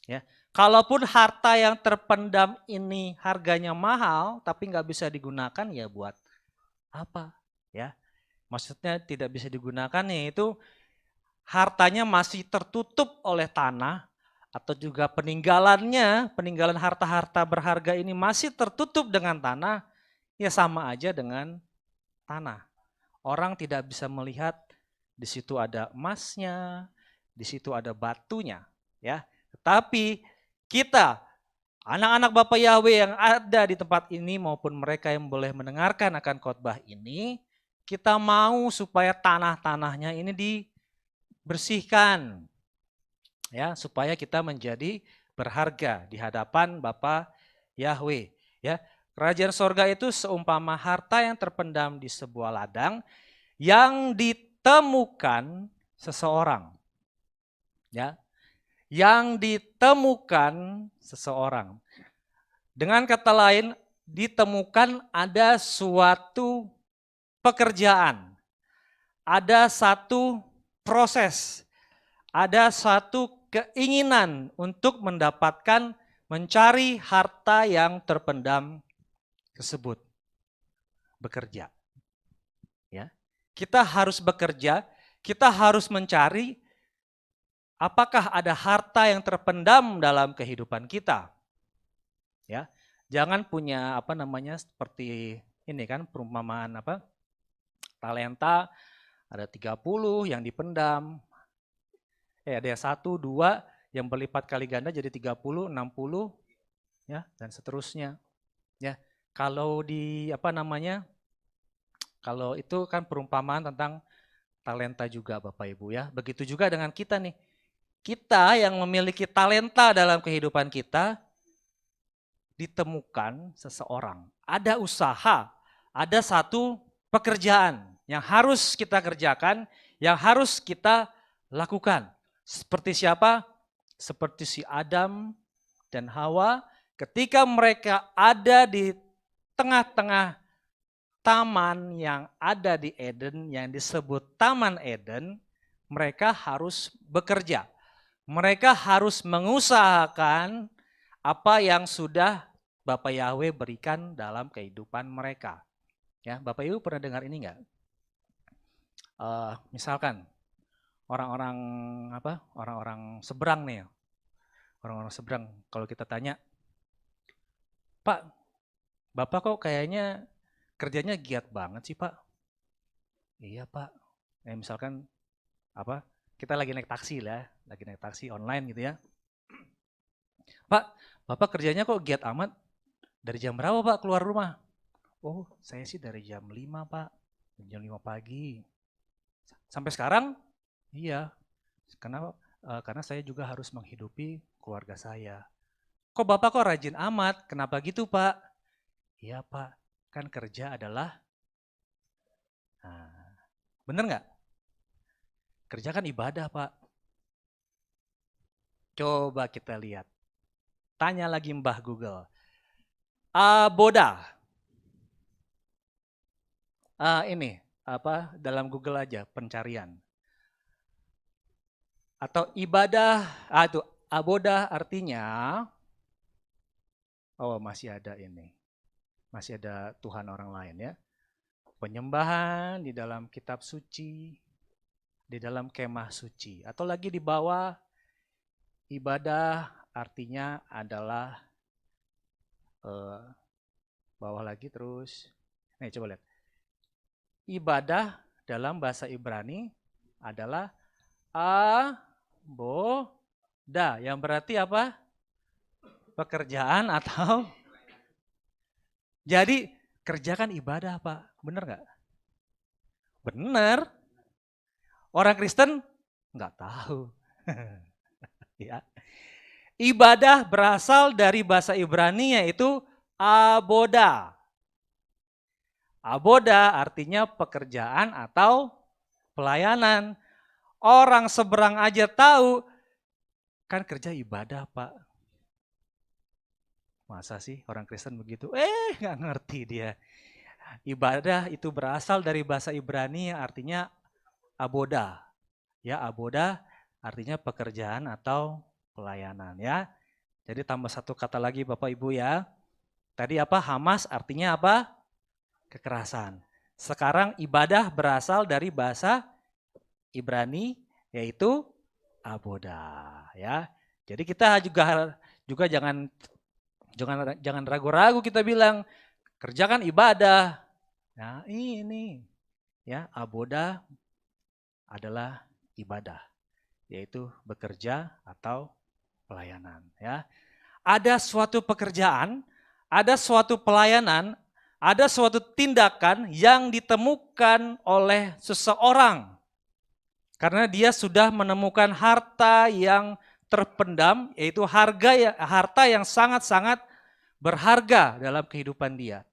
Ya. Kalaupun harta yang terpendam ini harganya mahal, tapi nggak bisa digunakan, ya buat apa? Ya, maksudnya tidak bisa digunakan, yaitu hartanya masih tertutup oleh tanah, atau juga peninggalan harta-harta berharga ini masih tertutup dengan tanah, ya sama aja dengan tanah. Orang tidak bisa melihat di situ ada emasnya, di situ ada batunya, ya. Tetapi kita, anak-anak Bapak Yahweh yang ada di tempat ini maupun mereka yang boleh mendengarkan akan khotbah ini, kita mau supaya tanah-tanahnya ini dibersihkan, ya, supaya kita menjadi berharga di hadapan Bapa Yahweh, ya. Kerajaan sorga itu seumpama harta yang terpendam di sebuah ladang yang ditemukan seseorang, ya, yang ditemukan seseorang. Dengan kata lain, ditemukan ada suatu pekerjaan, ada satu proses, ada satu keinginan untuk mendapatkan, mencari harta yang terpendam tersebut. Bekerja. Ya. Kita harus bekerja, kita harus mencari apakah ada harta yang terpendam dalam kehidupan kita. Ya. Jangan punya seperti ini kan perumpamaan talenta ada 30 yang dipendam. Ada yang 1, 2 yang berlipat kali ganda jadi 30, 60 ya dan seterusnya. Ya. Kalau kalau itu kan perumpamaan tentang talenta juga Bapak Ibu ya. Begitu juga dengan kita nih. Kita yang memiliki talenta dalam kehidupan kita ditemukan seseorang. Ada usaha, ada satu pekerjaan yang harus kita kerjakan, yang harus kita lakukan. Seperti siapa? Seperti si Adam dan Hawa ketika mereka ada di tengah-tengah taman yang ada di Eden, yang disebut Taman Eden, mereka harus bekerja. Mereka harus mengusahakan apa yang sudah Bapak Yahweh berikan dalam kehidupan mereka. Ya, Bapak Ibu pernah dengar ini enggak? Misalkan orang-orang seberang nih, orang-orang seberang. Kalau kita tanya, Pak, Bapak kok kayaknya kerjanya giat banget sih Pak? Iya Pak. Misalkan kita lagi naik taksi lah, lagi naik taksi online gitu ya. Pak, Bapak kerjanya kok giat amat? Dari jam berapa Pak keluar rumah? Oh, saya sih dari jam 5 Pak, jam 5 pagi. Sampai sekarang? Iya. Kenapa? Karena saya juga harus menghidupi keluarga saya. Kok Bapak kok rajin amat? Kenapa gitu Pak? Iya Pak, kan kerja adalah, bener nggak? Kerja kan ibadah Pak. Coba kita lihat. Tanya lagi Mbah Google. Aboda. Dalam Google aja pencarian. Atau ibadah, itu aboda artinya, masih ada ini. Masih ada Tuhan orang lain ya. Penyembahan di dalam kitab suci, di dalam kemah suci. Atau lagi di bawah, ibadah artinya adalah, bawah lagi terus. Nih coba lihat. Ibadah dalam bahasa Ibrani adalah aboda, yang berarti apa? Pekerjaan atau jadi kerjakan ibadah Pak, bener nggak? Bener. Orang Kristen nggak tahu. Ya. Ibadah berasal dari bahasa Ibrani yaitu aboda. Aboda artinya pekerjaan atau pelayanan. Orang seberang aja tahu, kan kerja ibadah Pak. Masa sih orang Kristen begitu? Nggak ngerti dia. Ibadah itu berasal dari bahasa Ibrani yang artinya aboda. Ya, aboda artinya pekerjaan atau pelayanan ya. Jadi tambah satu kata lagi Bapak Ibu ya. Tadi Hamas artinya apa? Kekerasan. Sekarang ibadah berasal dari bahasa Ibrani yaitu aboda ya. Jadi kita juga jangan ragu-ragu kita bilang kerjakan ibadah. Nah, ini ya, aboda adalah ibadah, yaitu bekerja atau pelayanan ya. Ada suatu pekerjaan, ada suatu pelayanan, ada suatu tindakan yang ditemukan oleh seseorang karena dia sudah menemukan harta yang terpendam, yaitu harta yang sangat-sangat berharga dalam kehidupan dia.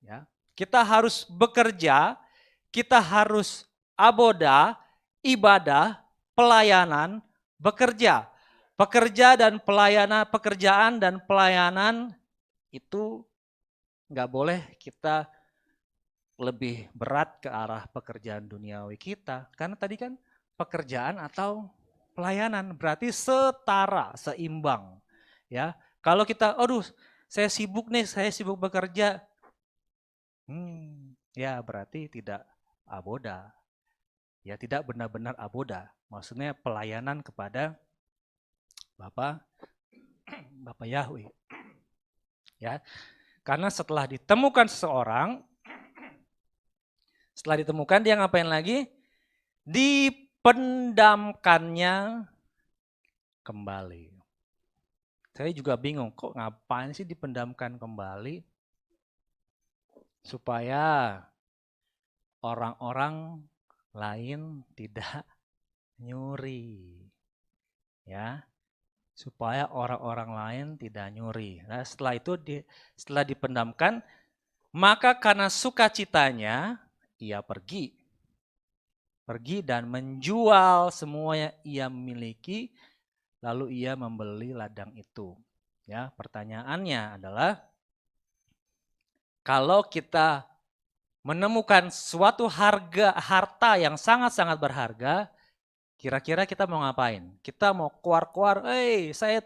Ya. Kita harus bekerja, kita harus aboda, ibadah, pelayanan, bekerja. Pekerjaan dan pelayanan itu nggak boleh kita lebih berat ke arah pekerjaan duniawi kita. Karena tadi kan pekerjaan atau pelayanan, berarti setara, seimbang. Ya, kalau kita, aduh, saya sibuk nih, saya sibuk bekerja, ya berarti tidak aboda. Ya, tidak benar-benar aboda. Maksudnya pelayanan kepada Bapak Yahweh. Ya, karena setelah ditemukan seseorang, dia ngapain lagi? Dipendamkannya kembali. Saya juga bingung, kok ngapain sih dipendamkan kembali? Supaya orang-orang lain tidak nyuri. Ya, supaya orang-orang lain tidak nyuri. Nah, setelah itu setelah dipendamkan, maka karena sukacitanya ia pergi dan menjual semua yang ia miliki, lalu ia membeli ladang itu. Ya, pertanyaannya adalah, kalau kita menemukan suatu harta yang sangat-sangat berharga, kira-kira kita mau ngapain? Kita mau keluar-keluar, saya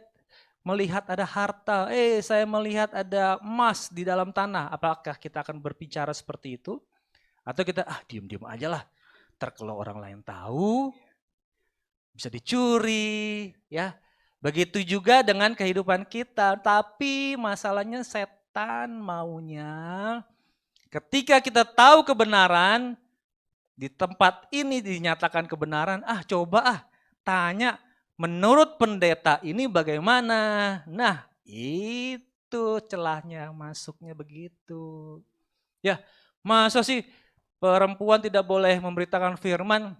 melihat ada harta, saya melihat ada emas di dalam tanah. Apakah kita akan berbicara seperti itu? Atau kita, diem-diem aja lah. Ntar kalau orang lain tahu, bisa dicuri, ya. Begitu juga dengan kehidupan kita. Tapi masalahnya setan maunya, ketika kita tahu kebenaran, di tempat ini dinyatakan kebenaran, coba tanya menurut pendeta ini bagaimana. Nah, itu celahnya masuknya begitu. Ya, masa sih perempuan tidak boleh memberitakan firman?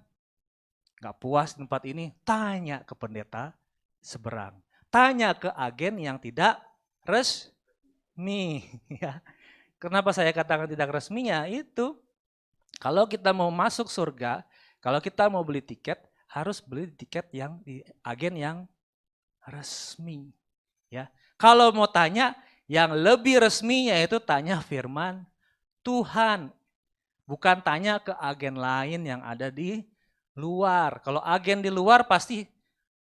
Gak puas tempat ini, tanya ke pendeta seberang. Tanya ke agen yang tidak resmi. Ya. Kenapa saya katakan tidak resminya? Itu kalau kita mau masuk surga, kalau kita mau beli tiket, harus beli tiket yang di agen yang resmi. Ya. Kalau mau tanya, yang lebih resmi yaitu tanya firman Tuhan. Bukan tanya ke agen lain yang ada di luar. Kalau agen di luar pasti,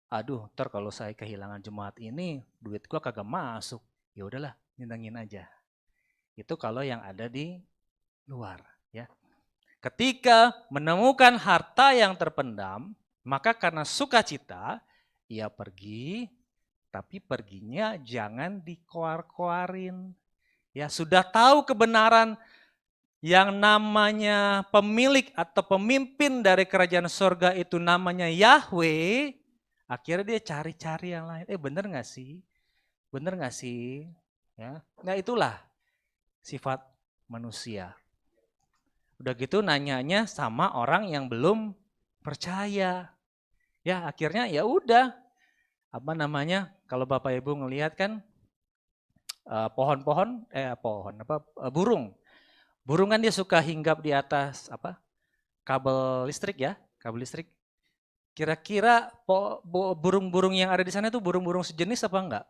ntar kalau saya kehilangan jemaat ini, duit gua kagak masuk. Ya udahlah, nyenengin aja. Itu kalau yang ada di luar, ya. Ketika menemukan harta yang terpendam, maka karena sukacita, ia pergi, tapi perginya jangan dikoar-koarin. Ya, sudah tahu kebenaran yang namanya pemilik atau pemimpin dari kerajaan surga itu namanya Yahweh, akhirnya dia cari-cari yang lain. Bener gak sih? Bener gak sih? Ya. Nah, itulah sifat manusia. Udah gitu nanyanya sama orang yang belum percaya. Ya, akhirnya ya udah. Kalau Bapak Ibu ngelihat kan burung. Burung kan dia suka hinggap di atas kabel listrik ya, kabel listrik. Kira-kira burung-burung yang ada di sana itu burung-burung sejenis apa enggak?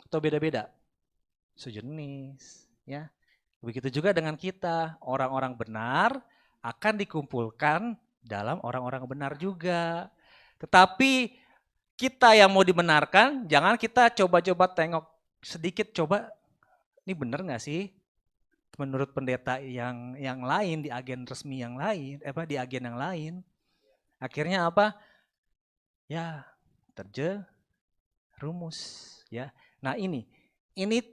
Atau beda-beda? Sejenis, ya. Begitu juga dengan kita, orang-orang benar akan dikumpulkan dalam orang-orang benar juga. Tetapi kita yang mau dibenarkan, jangan kita coba-coba tengok sedikit, coba ini benar nggak sih? Menurut pendeta yang lain, di agen resmi yang lain, di agen yang lain. Akhirnya apa? Ya, terjerumus, ya. Nah, ini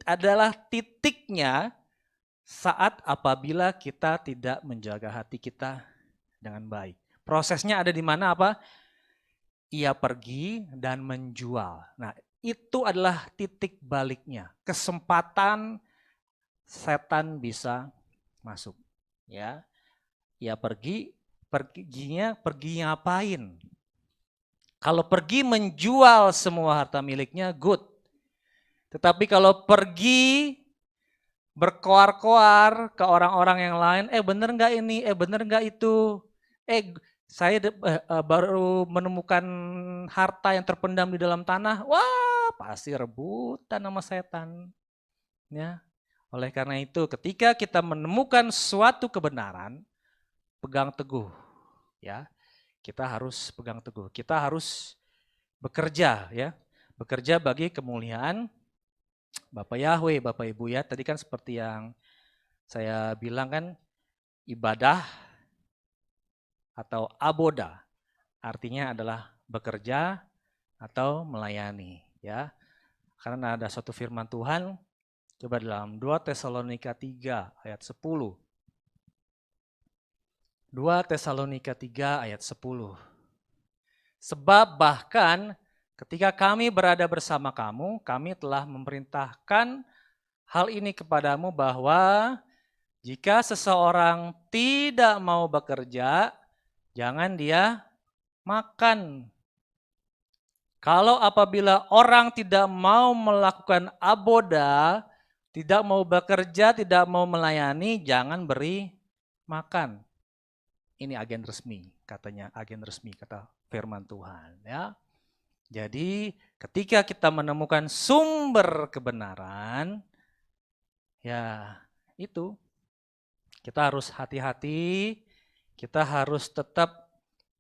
adalah titiknya saat apabila kita tidak menjaga hati kita dengan baik. Prosesnya ada di mana apa? Ia pergi dan menjual. Nah, itu adalah titik baliknya. Kesempatan setan bisa masuk. Ya, ia pergi ngapain? Kalau pergi menjual semua harta miliknya, good. Tetapi kalau pergi berkoar-koar ke orang-orang yang lain, bener nggak ini, bener nggak itu, saya baru menemukan harta yang terpendam di dalam tanah, wah pasti rebutan sama setan. Ya. Oleh karena itu, ketika kita menemukan suatu kebenaran, pegang teguh, ya. kita harus pegang teguh. Kita harus bekerja ya. Bekerja bagi kemuliaan Bapak Yahweh, Bapak Ibu ya. Tadi kan seperti yang saya bilang kan, ibadah atau aboda artinya adalah bekerja atau melayani ya. Karena ada suatu firman Tuhan, coba dalam 2 Tesalonika 3 ayat 10. 2 Tesalonika 3 ayat 10. Sebab bahkan ketika kami berada bersama kamu, kami telah memerintahkan hal ini kepadamu bahwa jika seseorang tidak mau bekerja, jangan dia makan. Kalau apabila orang tidak mau melakukan aboda, tidak mau bekerja, tidak mau melayani, jangan beri makan. Ini agen resmi, katanya agen resmi, kata firman Tuhan ya. Jadi ketika kita menemukan sumber kebenaran, ya itu kita harus hati-hati, kita harus tetap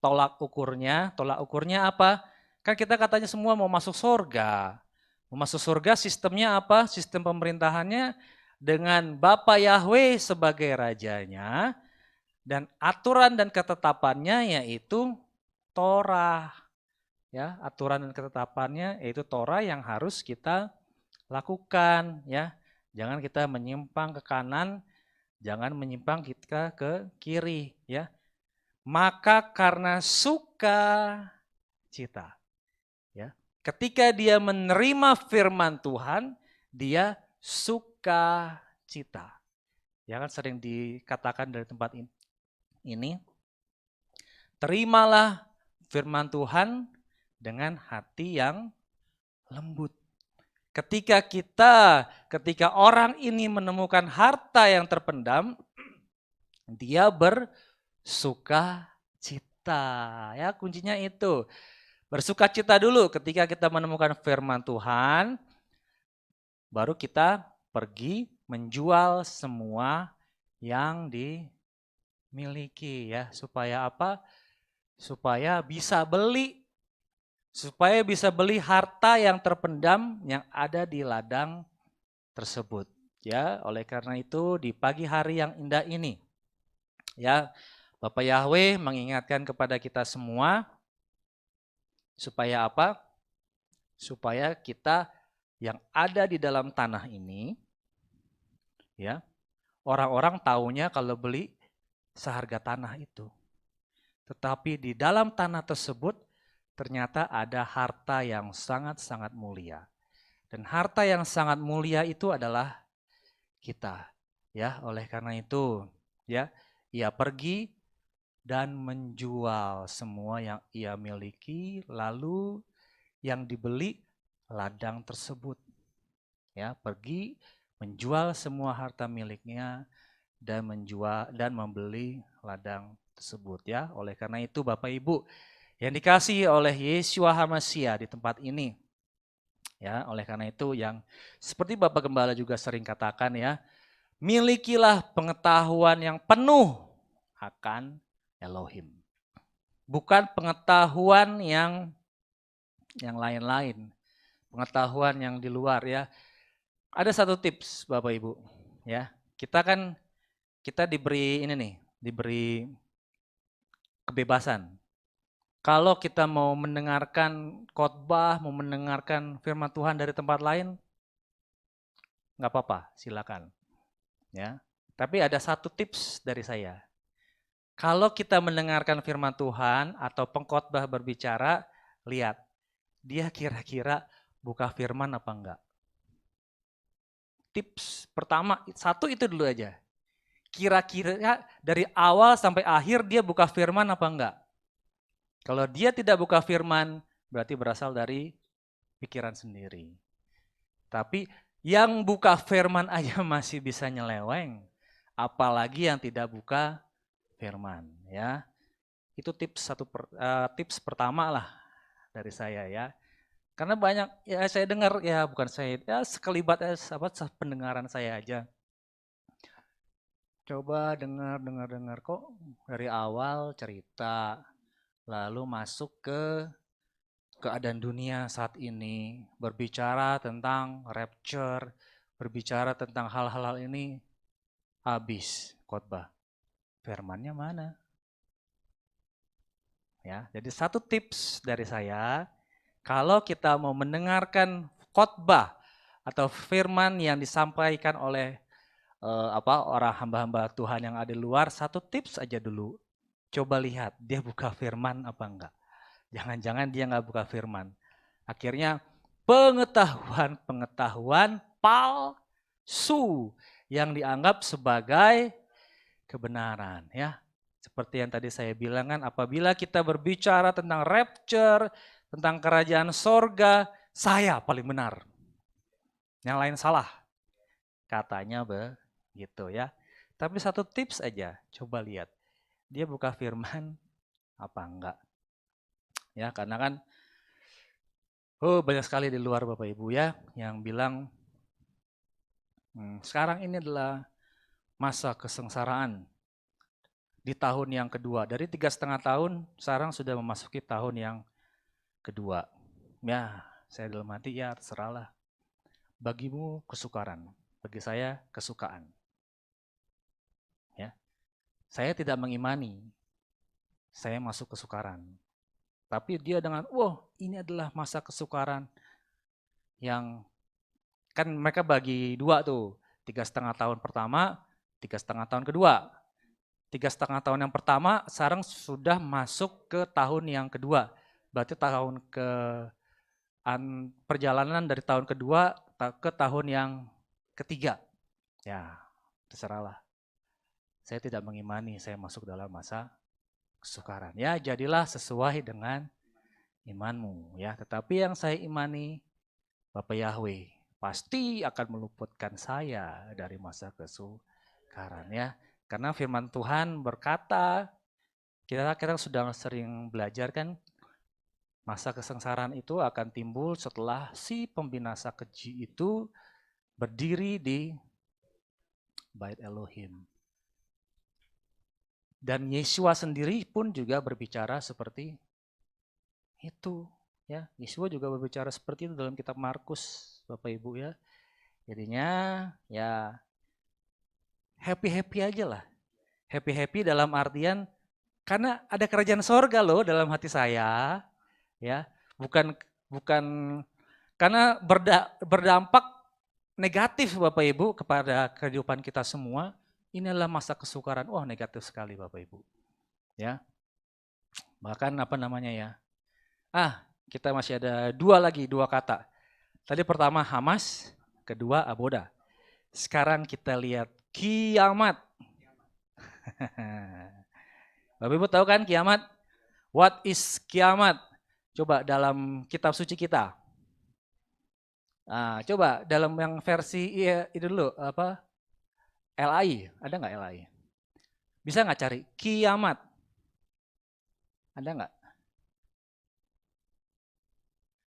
tolak ukurnya. Tolak ukurnya apa? Kan kita katanya semua mau masuk surga. Mau masuk surga sistemnya apa? Sistem pemerintahannya dengan Bapa Yahweh sebagai rajanya, dan aturan dan ketetapannya yaitu Torah. Ya, aturan dan ketetapannya yaitu Torah yang harus kita lakukan ya. Jangan kita menyimpang ke kanan, jangan menyimpang kita ke kiri ya. Maka karena suka cita ya. Ketika dia menerima firman Tuhan, dia suka cita. Ya kan sering dikatakan dari tempat ini, terimalah firman Tuhan dengan hati yang lembut. Ketika orang ini menemukan harta yang terpendam, dia bersuka cita. Ya, kuncinya itu. Bersuka cita dulu ketika kita menemukan firman Tuhan, baru kita pergi menjual semua yang dimiliki ya, supaya apa? Supaya bisa beli harta yang terpendam yang ada di ladang tersebut. Ya, oleh karena itu di pagi hari yang indah ini, ya, Bapak Yahweh mengingatkan kepada kita semua supaya apa? Supaya kita yang ada di dalam tanah ini, ya, orang-orang taunya kalau beli seharga tanah itu. Tetapi di dalam tanah tersebut ternyata ada harta yang sangat-sangat mulia. Dan harta yang sangat mulia itu adalah kita. Ya, oleh karena itu, ya, ia pergi dan menjual semua yang ia miliki, lalu yang dibeli ladang tersebut. Ya, pergi menjual semua harta miliknya dan membeli ladang tersebut ya. Oleh karena itu Bapak Ibu yang dikasihi oleh Yeshua HaMashiach di tempat ini, ya, oleh karena itu yang seperti Bapak Gembala juga sering katakan ya, milikilah pengetahuan yang penuh akan Elohim. Bukan pengetahuan yang lain-lain, pengetahuan yang di luar ya. Ada satu tips Bapak Ibu ya. Kita diberi ini nih, diberi kebebasan. Kalau kita mau mendengarkan khotbah, mau mendengarkan firman Tuhan dari tempat lain, nggak apa-apa, silakan. Ya. Tapi ada satu tips dari saya. Kalau kita mendengarkan firman Tuhan atau pengkhotbah berbicara, lihat, dia kira-kira buka firman apa enggak. Tips pertama, satu itu dulu aja. Kira-kira dari awal sampai akhir dia buka firman apa enggak. Kalau dia tidak buka firman, berarti berasal dari pikiran sendiri. Tapi yang buka firman aja masih bisa nyeleweng, apalagi yang tidak buka firman ya. Itu tips pertama lah dari saya ya. Karena banyak ya saya dengar ya, bukan saya ya, sekelibat pendengaran saya aja. Coba dengar kok dari awal cerita, lalu masuk ke keadaan dunia saat ini, berbicara tentang rapture, berbicara tentang hal-hal ini, habis khotbah. Firmannya mana? Ya, jadi satu tips dari saya, kalau kita mau mendengarkan khotbah atau firman yang disampaikan oleh orang hamba-hamba Tuhan yang ada di luar, satu tips aja dulu. Coba lihat dia buka firman apa enggak. Jangan-jangan dia enggak buka firman. Akhirnya pengetahuan palsu yang dianggap sebagai kebenaran, ya. Seperti yang tadi saya bilang kan, apabila kita berbicara tentang rapture, tentang kerajaan sorga, saya paling benar. Yang lain salah. Katanya begitu ya. Tapi satu tips aja, coba lihat. Dia buka firman apa enggak. Ya, karena kan banyak sekali di luar Bapak Ibu ya yang bilang sekarang ini adalah masa kesengsaraan di tahun yang kedua. Dari 3,5 tahun sekarang sudah memasuki tahun yang kedua. Ya, saya dalam hati ya terserahlah. Bagimu kesukaran, bagi saya kesukaan. Ya. Saya tidak mengimani. Saya masuk kesukaran. Tapi dia dengan, ini adalah masa kesukaran yang kan mereka bagi dua tuh, 3,5 tahun pertama, 3,5 tahun kedua. 3,5 tahun yang pertama sekarang sudah masuk ke tahun yang kedua. Berarti tahun perjalanan dari tahun kedua ke tahun yang ketiga. Ya, terserahlah. Saya tidak mengimani saya masuk dalam masa kesukaran. Ya, jadilah sesuai dengan imanmu ya. Tetapi yang saya imani Bapak Yahweh pasti akan meluputkan saya dari masa kesukaran ya. Karena firman Tuhan berkata, kita sudah sering belajar kan, masa kesengsaraan itu akan timbul setelah si pembinasa keji itu berdiri di Bait Elohim. Dan Yesua sendiri pun juga berbicara seperti itu. Ya, Yesua juga berbicara seperti itu dalam kitab Markus, Bapak Ibu ya. Jadinya ya happy-happy aja lah. Happy-happy dalam artian karena ada kerajaan sorga loh dalam hati saya. Ya, bukan karena berdampak negatif Bapak Ibu kepada kehidupan kita semua. Inilah masa kesukaran. Wah, negatif sekali Bapak Ibu. Ya. Bahkan kita masih ada dua kata. Tadi pertama Hamas, kedua Aboda. Sekarang kita lihat kiamat. Bapak Ibu tahu kan kiamat? What is kiamat? Coba dalam kitab suci kita. Nah, coba dalam yang versi itu dulu LAI, ada nggak LAI? Bisa nggak cari kiamat? Ada nggak?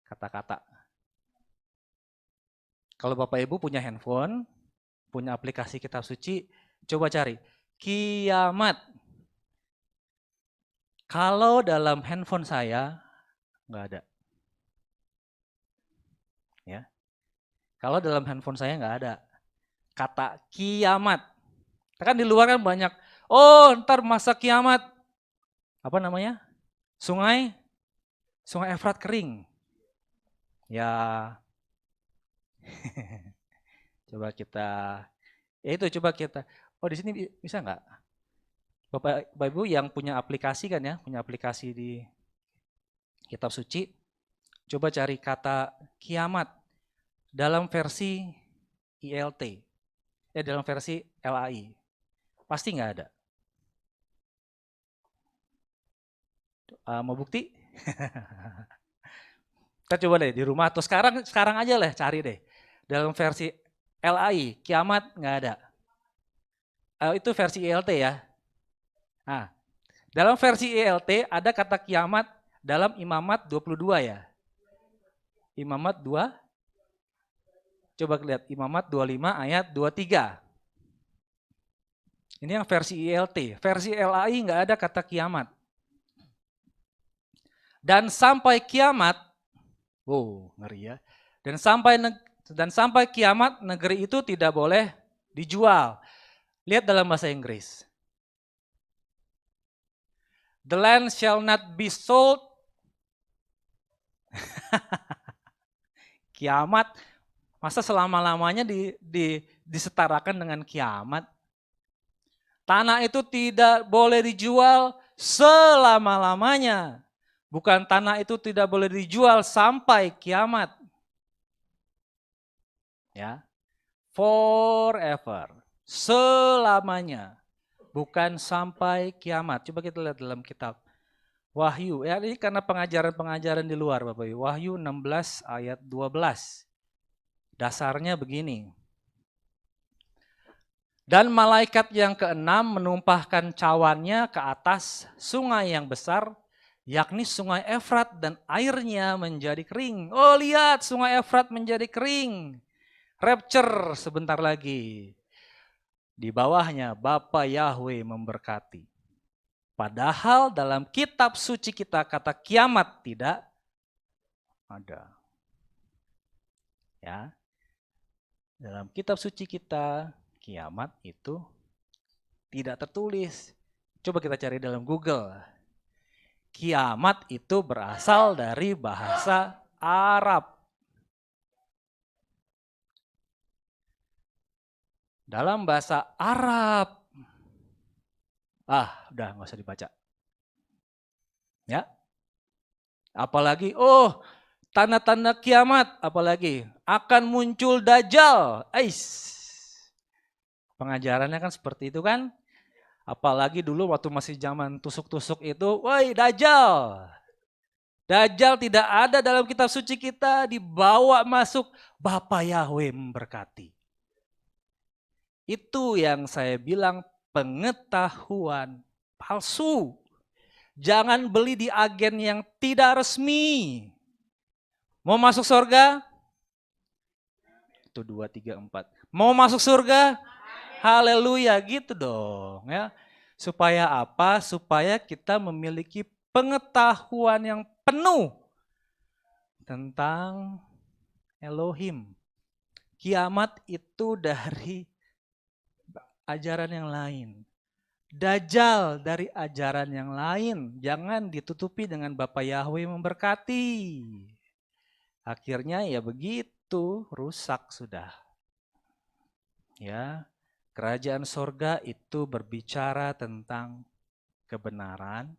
Kata-kata. Kalau Bapak Ibu punya handphone, punya aplikasi kitab suci, coba cari kiamat. Kalau dalam handphone saya nggak ada. Ya. Kalau dalam handphone saya nggak ada kata kiamat. Kan di luar kan banyak, ntar masa kiamat. Apa namanya? Sungai Efrat kering. Ya, coba kita, di sini bisa nggak? Bapak Ibu yang punya aplikasi kan ya, punya aplikasi di kitab suci, coba cari kata kiamat dalam versi ILT, dalam versi LAI, pasti nggak ada. Mau bukti? Kita coba deh di rumah atau sekarang aja lah cari deh. Dalam versi LAI, kiamat nggak ada. Itu versi ILT ya. Nah, dalam versi ILT ada kata kiamat dalam Imamat 22 ya. Imamat 2. Coba lihat Imamat 25 ayat 23. Ini yang versi ILT. Versi LAI nggak ada kata kiamat. Dan sampai kiamat, ngeri ya. Dan sampai kiamat negeri itu tidak boleh dijual. Lihat dalam bahasa Inggris. The land shall not be sold. Kiamat, masa selama-lamanya disetarakan dengan kiamat? Tanah itu tidak boleh dijual selama-lamanya. Bukan tanah itu tidak boleh dijual sampai kiamat. Ya. Forever. Selamanya. Bukan sampai kiamat. Coba kita lihat dalam kitab Wahyu. Ya, ini karena pengajaran-pengajaran di luar Bapak Ibu. Wahyu 16 ayat 12. Dasarnya begini. Dan malaikat yang keenam menumpahkan cawannya ke atas sungai yang besar, yakni sungai Efrat, dan airnya menjadi kering. Oh lihat, sungai Efrat menjadi kering. Rapture sebentar lagi. Di bawahnya Bapa Yahweh memberkati. Padahal dalam kitab suci kita kata kiamat tidak ada. Ya. Dalam kitab suci kita kiamat itu tidak tertulis. Coba kita cari dalam Google. Kiamat itu berasal dari bahasa Arab. Dalam bahasa Arab. Udah nggak usah dibaca. Ya. Apalagi, tanda-tanda kiamat, apalagi akan muncul Dajjal. Pengajarannya kan seperti itu kan. Apalagi dulu waktu masih zaman tusuk-tusuk itu, woi Dajjal. Dajjal tidak ada dalam kitab suci kita, dibawa masuk, Bapa Yahweh memberkati. Itu yang saya bilang pengetahuan palsu. Jangan beli di agen yang tidak resmi. Mau masuk surga? Itu 2, 3, 4. Mau masuk surga? Haleluya, gitu dong ya. Supaya apa? Supaya kita memiliki pengetahuan yang penuh tentang Elohim. Kiamat itu dari ajaran yang lain. Dajjal dari ajaran yang lain. Jangan ditutupi dengan Bapa Yahweh memberkati. Akhirnya ya begitu, rusak sudah. Ya, kerajaan sorga itu berbicara tentang kebenaran,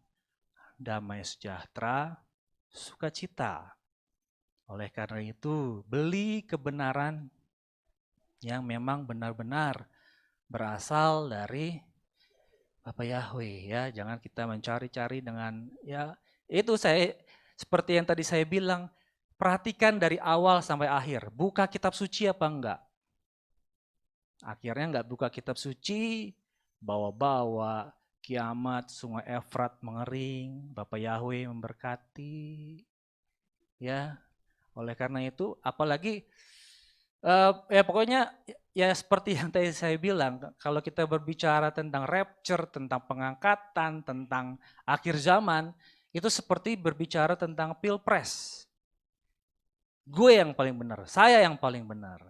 damai sejahtera, sukacita. Oleh karena itu, beli kebenaran yang memang benar-benar berasal dari Bapa Yahweh ya. Jangan kita mencari-cari dengan ya itu saya seperti yang tadi saya bilang, perhatikan dari awal sampai akhir. Buka kitab suci apa enggak? Akhirnya enggak buka kitab suci, bawa-bawa kiamat, sungai Efrat mengering, Bapa Yahweh memberkati. Ya. Oleh karena itu, apalagi ya pokoknya ya seperti yang tadi saya bilang, kalau kita berbicara tentang rapture, tentang pengangkatan, tentang akhir zaman, itu seperti berbicara tentang pilpres. Gue yang paling benar, saya yang paling benar.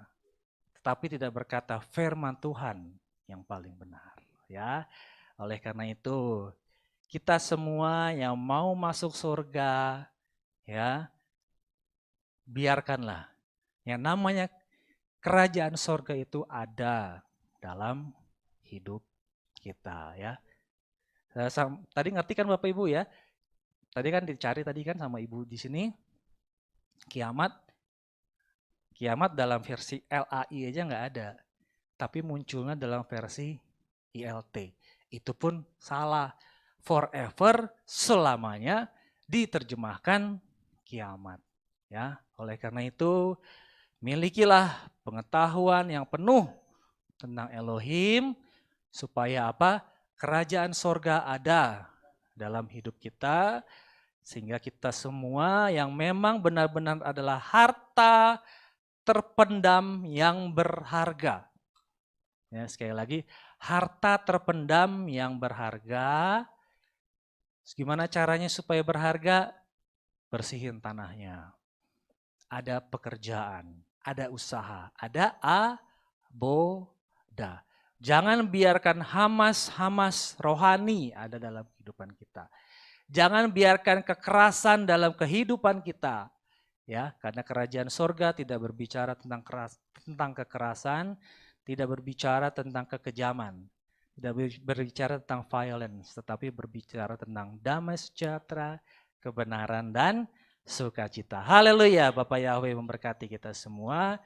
Tetapi tidak berkata firman Tuhan yang paling benar. Ya, oleh karena itu kita semua yang mau masuk surga, ya biarkanlah yang namanya kerajaan sorga itu ada dalam hidup kita ya. Tadi ngerti kan Bapak Ibu ya? Tadi kan dicari tadi kan sama Ibu di sini. Kiamat dalam versi LAI aja nggak ada. Tapi munculnya dalam versi ILT. Itu pun salah. Forever, selamanya diterjemahkan kiamat. Ya, oleh karena itu milikilah pengetahuan yang penuh tentang Elohim supaya apa? Kerajaan sorga ada dalam hidup kita sehingga kita semua yang memang benar-benar adalah harta terpendam yang berharga. Ya, sekali lagi, harta terpendam yang berharga. Gimana caranya supaya berharga? bersihin tanahnya. Ada pekerjaan, ada usaha, ada aboda. Jangan biarkan hamas-hamas rohani ada dalam kehidupan kita. Jangan biarkan kekerasan dalam kehidupan kita. Ya, karena kerajaan sorga tidak berbicara tentang kekerasan, tidak berbicara tentang kekejaman, tidak berbicara tentang violence, tetapi berbicara tentang damai sejahtera, kebenaran dan sukacita. Haleluya, Bapak Yahweh memberkati kita semua.